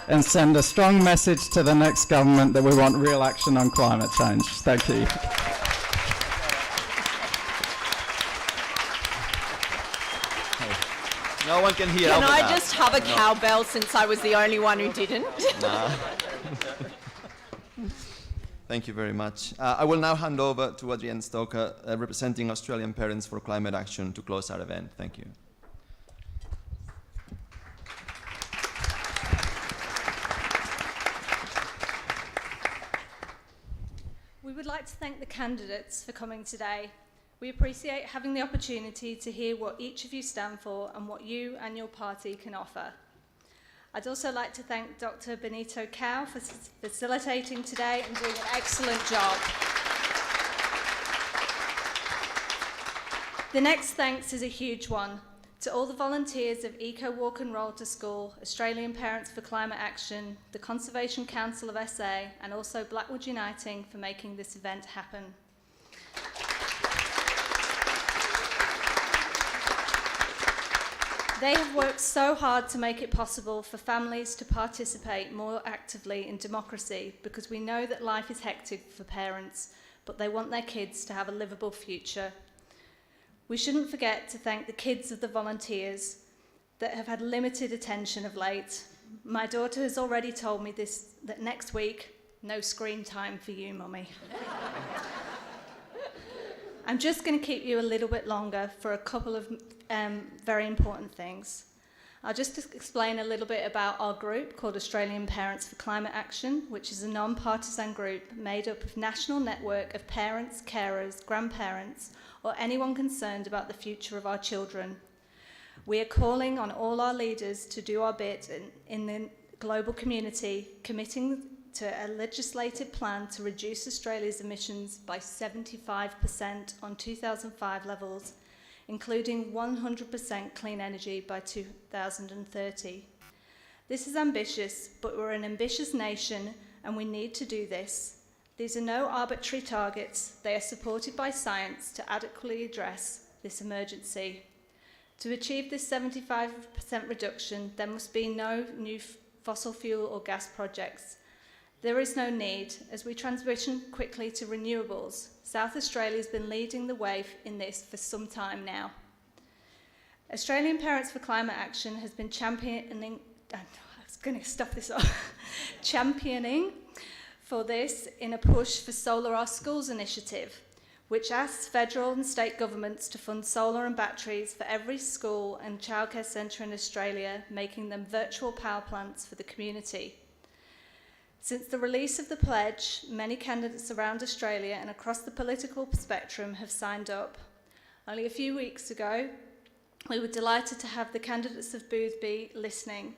and send a strong message to the next government that we want real action on climate change. Thank you. No one can hear. Can I just have a cowbell since I was the only one who didn't? Nah. Thank you very much. I will now hand over to Adrienne Stoker, representing Australian Parents for Climate Action, to close our event. Thank you. We would like to thank the candidates for coming today. We appreciate having the opportunity to hear what each of you stand for and what you and your party can offer. I'd also like to thank Dr. Benito Cao for facilitating today and doing an excellent job. The next thanks is a huge one to all the volunteers of Eco Walk and Roll to School, Australian Parents for Climate Action, the Conservation Council of SA, and also Blackwood Uniting for making this event happen. They have worked so hard to make it possible for families to participate more actively in democracy, because we know that life is hectic for parents, but they want their kids to have a livable future. We shouldn't forget to thank the kids of the volunteers that have had limited attention of late. My daughter has already told me this, that next week, no screen time for you, Mummy. I'm just going to keep you a little bit longer for a couple of very important things. I'll just explain a little bit about our group called Australian Parents for Climate Action, which is a non-partisan group made up of a national network of parents, carers, grandparents, or anyone concerned about the future of our children. We are calling on all our leaders to do our bit in the global community committing to a legislated plan to reduce Australia's emissions by 75% on 2005 levels, including 100% clean energy by 2030. This is ambitious, but we're an ambitious nation and we need to do this. These are no arbitrary targets. They are supported by science to adequately address this emergency. To achieve this 75% reduction, there must be no new fossil fuel or gas projects. There is no need, as we transition quickly to renewables. South Australia has been leading the way in this for some time now. Australian Parents for Climate Action has been championing for this in a push for Solar Our Schools initiative, which asks federal and state governments to fund solar and batteries for every school and childcare centre in Australia, making them virtual power plants for the community. Since the release of the pledge, many candidates around Australia and across the political spectrum have signed up. Only a few weeks ago, we were delighted to have the candidates of Boothby listening.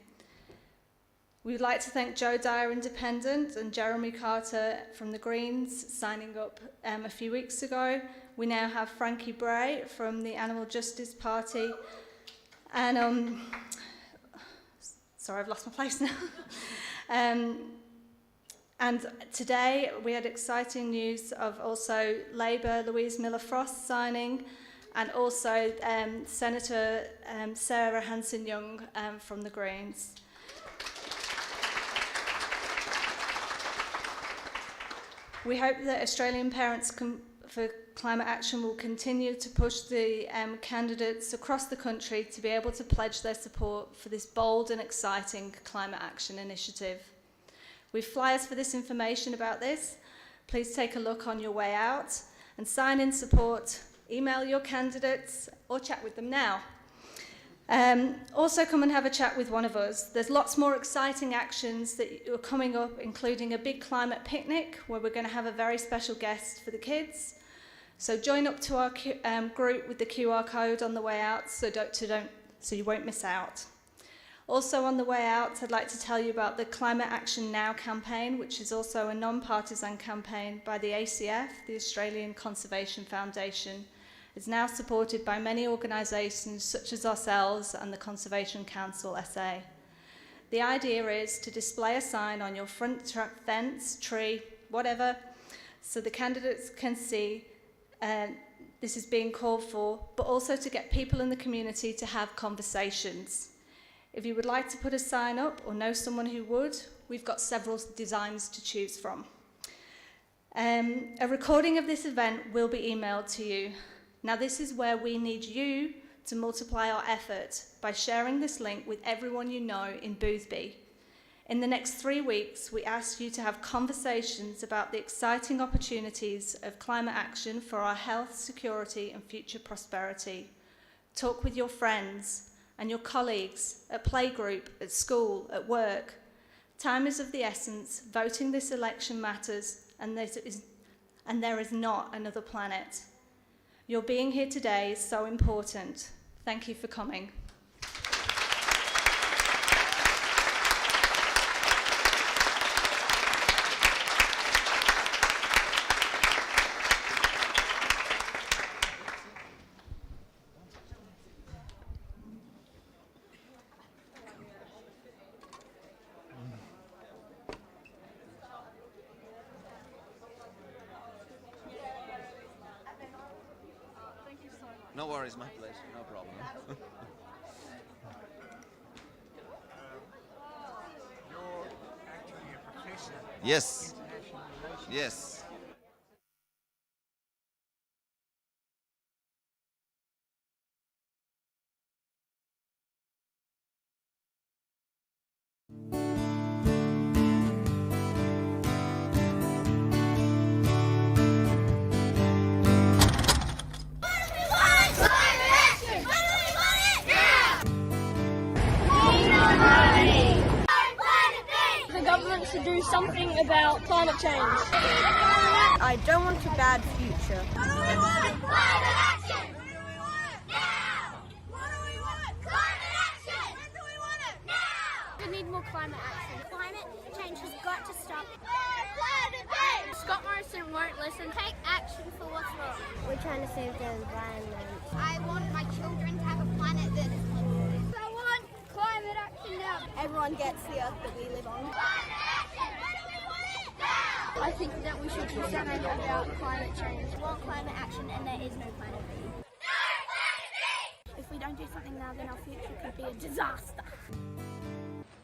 We would like to thank Joe Dyer, Independent, and Jeremy Carter from the Greens signing up a few weeks ago. We now have Frankie Bray from the Animal Justice Party. And, sorry, I've lost my place now. And today we had exciting news of also Labor, Louise Miller-Frost signing, and also Senator Sarah Hanson-Young from the Greens. We hope that Australian Parents for Climate Action will continue to push the candidates across the country to be able to pledge their support for this bold and exciting climate action initiative. We have flyers for this information about this. Please take a look on your way out and sign in support. Email your candidates or chat with them now. Also come and have a chat with one of us. There's lots more exciting actions that are coming up, including a big climate picnic where we're going to have a very special guest for the kids. So join up to our group with the QR code on the way out so you won't miss out. Also on the way out, I'd like to tell you about the Climate Action Now campaign, which is also a non-partisan campaign by the ACF, the Australian Conservation Foundation. It's now supported by many organisations such as ourselves and the Conservation Council SA. The idea is to display a sign on your front fence, tree, whatever, so the candidates can see this is being called for, but also to get people in the community to have conversations. If you would like to put a sign up or know someone who would, we've got several designs to choose from. A recording of this event will be emailed to you. Now this is where we need you to multiply our effort by sharing this link with everyone you know in Boothby. In the next 3 weeks, we ask you to have conversations about the exciting opportunities of climate action for our health, security and future prosperity. Talk with your friends and your colleagues at playgroup, at school, at work. Time is of the essence. Voting this election matters, and there is not another planet. Your being here today is so important. Thank you for coming. No worries, my pleasure, no problem. You're actually a professor. Yes. International relations. Yes. To do something about climate change. I don't want a bad future. What do we want? Climate action! When do we want it? Now! What do we want? Climate action! When do we want it? Now! We need more climate action. trying to save the environment. I want my children to have a planet that is healthy. I want climate action now. Everyone gets the earth that we live on. I think that we should do something about climate change. We want climate action and there is no planet B. No planet B! If we don't do something now, then our future could be a disaster.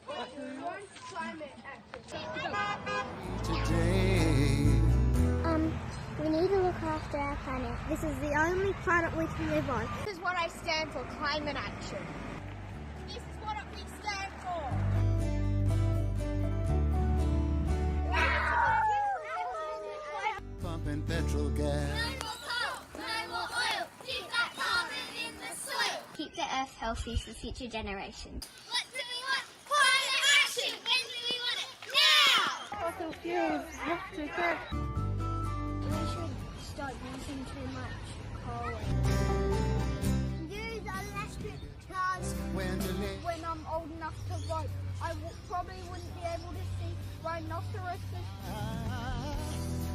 Climate action. We need to look after our planet. This is the only planet we can live on. This is what I stand for, climate action. This is what we stand for. Pumping petrol gas. No more coal, no more oil. Keep that carbon in the soil. Keep the earth healthy for future generations. What do we want? Climate action. When do we want it? Now! Fossil fuels have to go. We should stop using too much coal. Use electric cars. When I'm old enough to vote, I probably wouldn't be able to see rhinoceroses.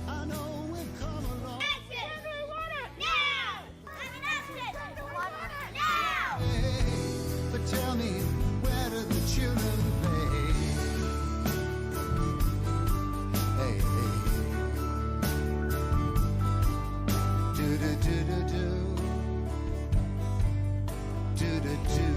I know we've come along. Action! We want it now! Climate action! We want it now! Hey, but tell me, where do the children play? Hey, hey. Do do do do do. Do do do.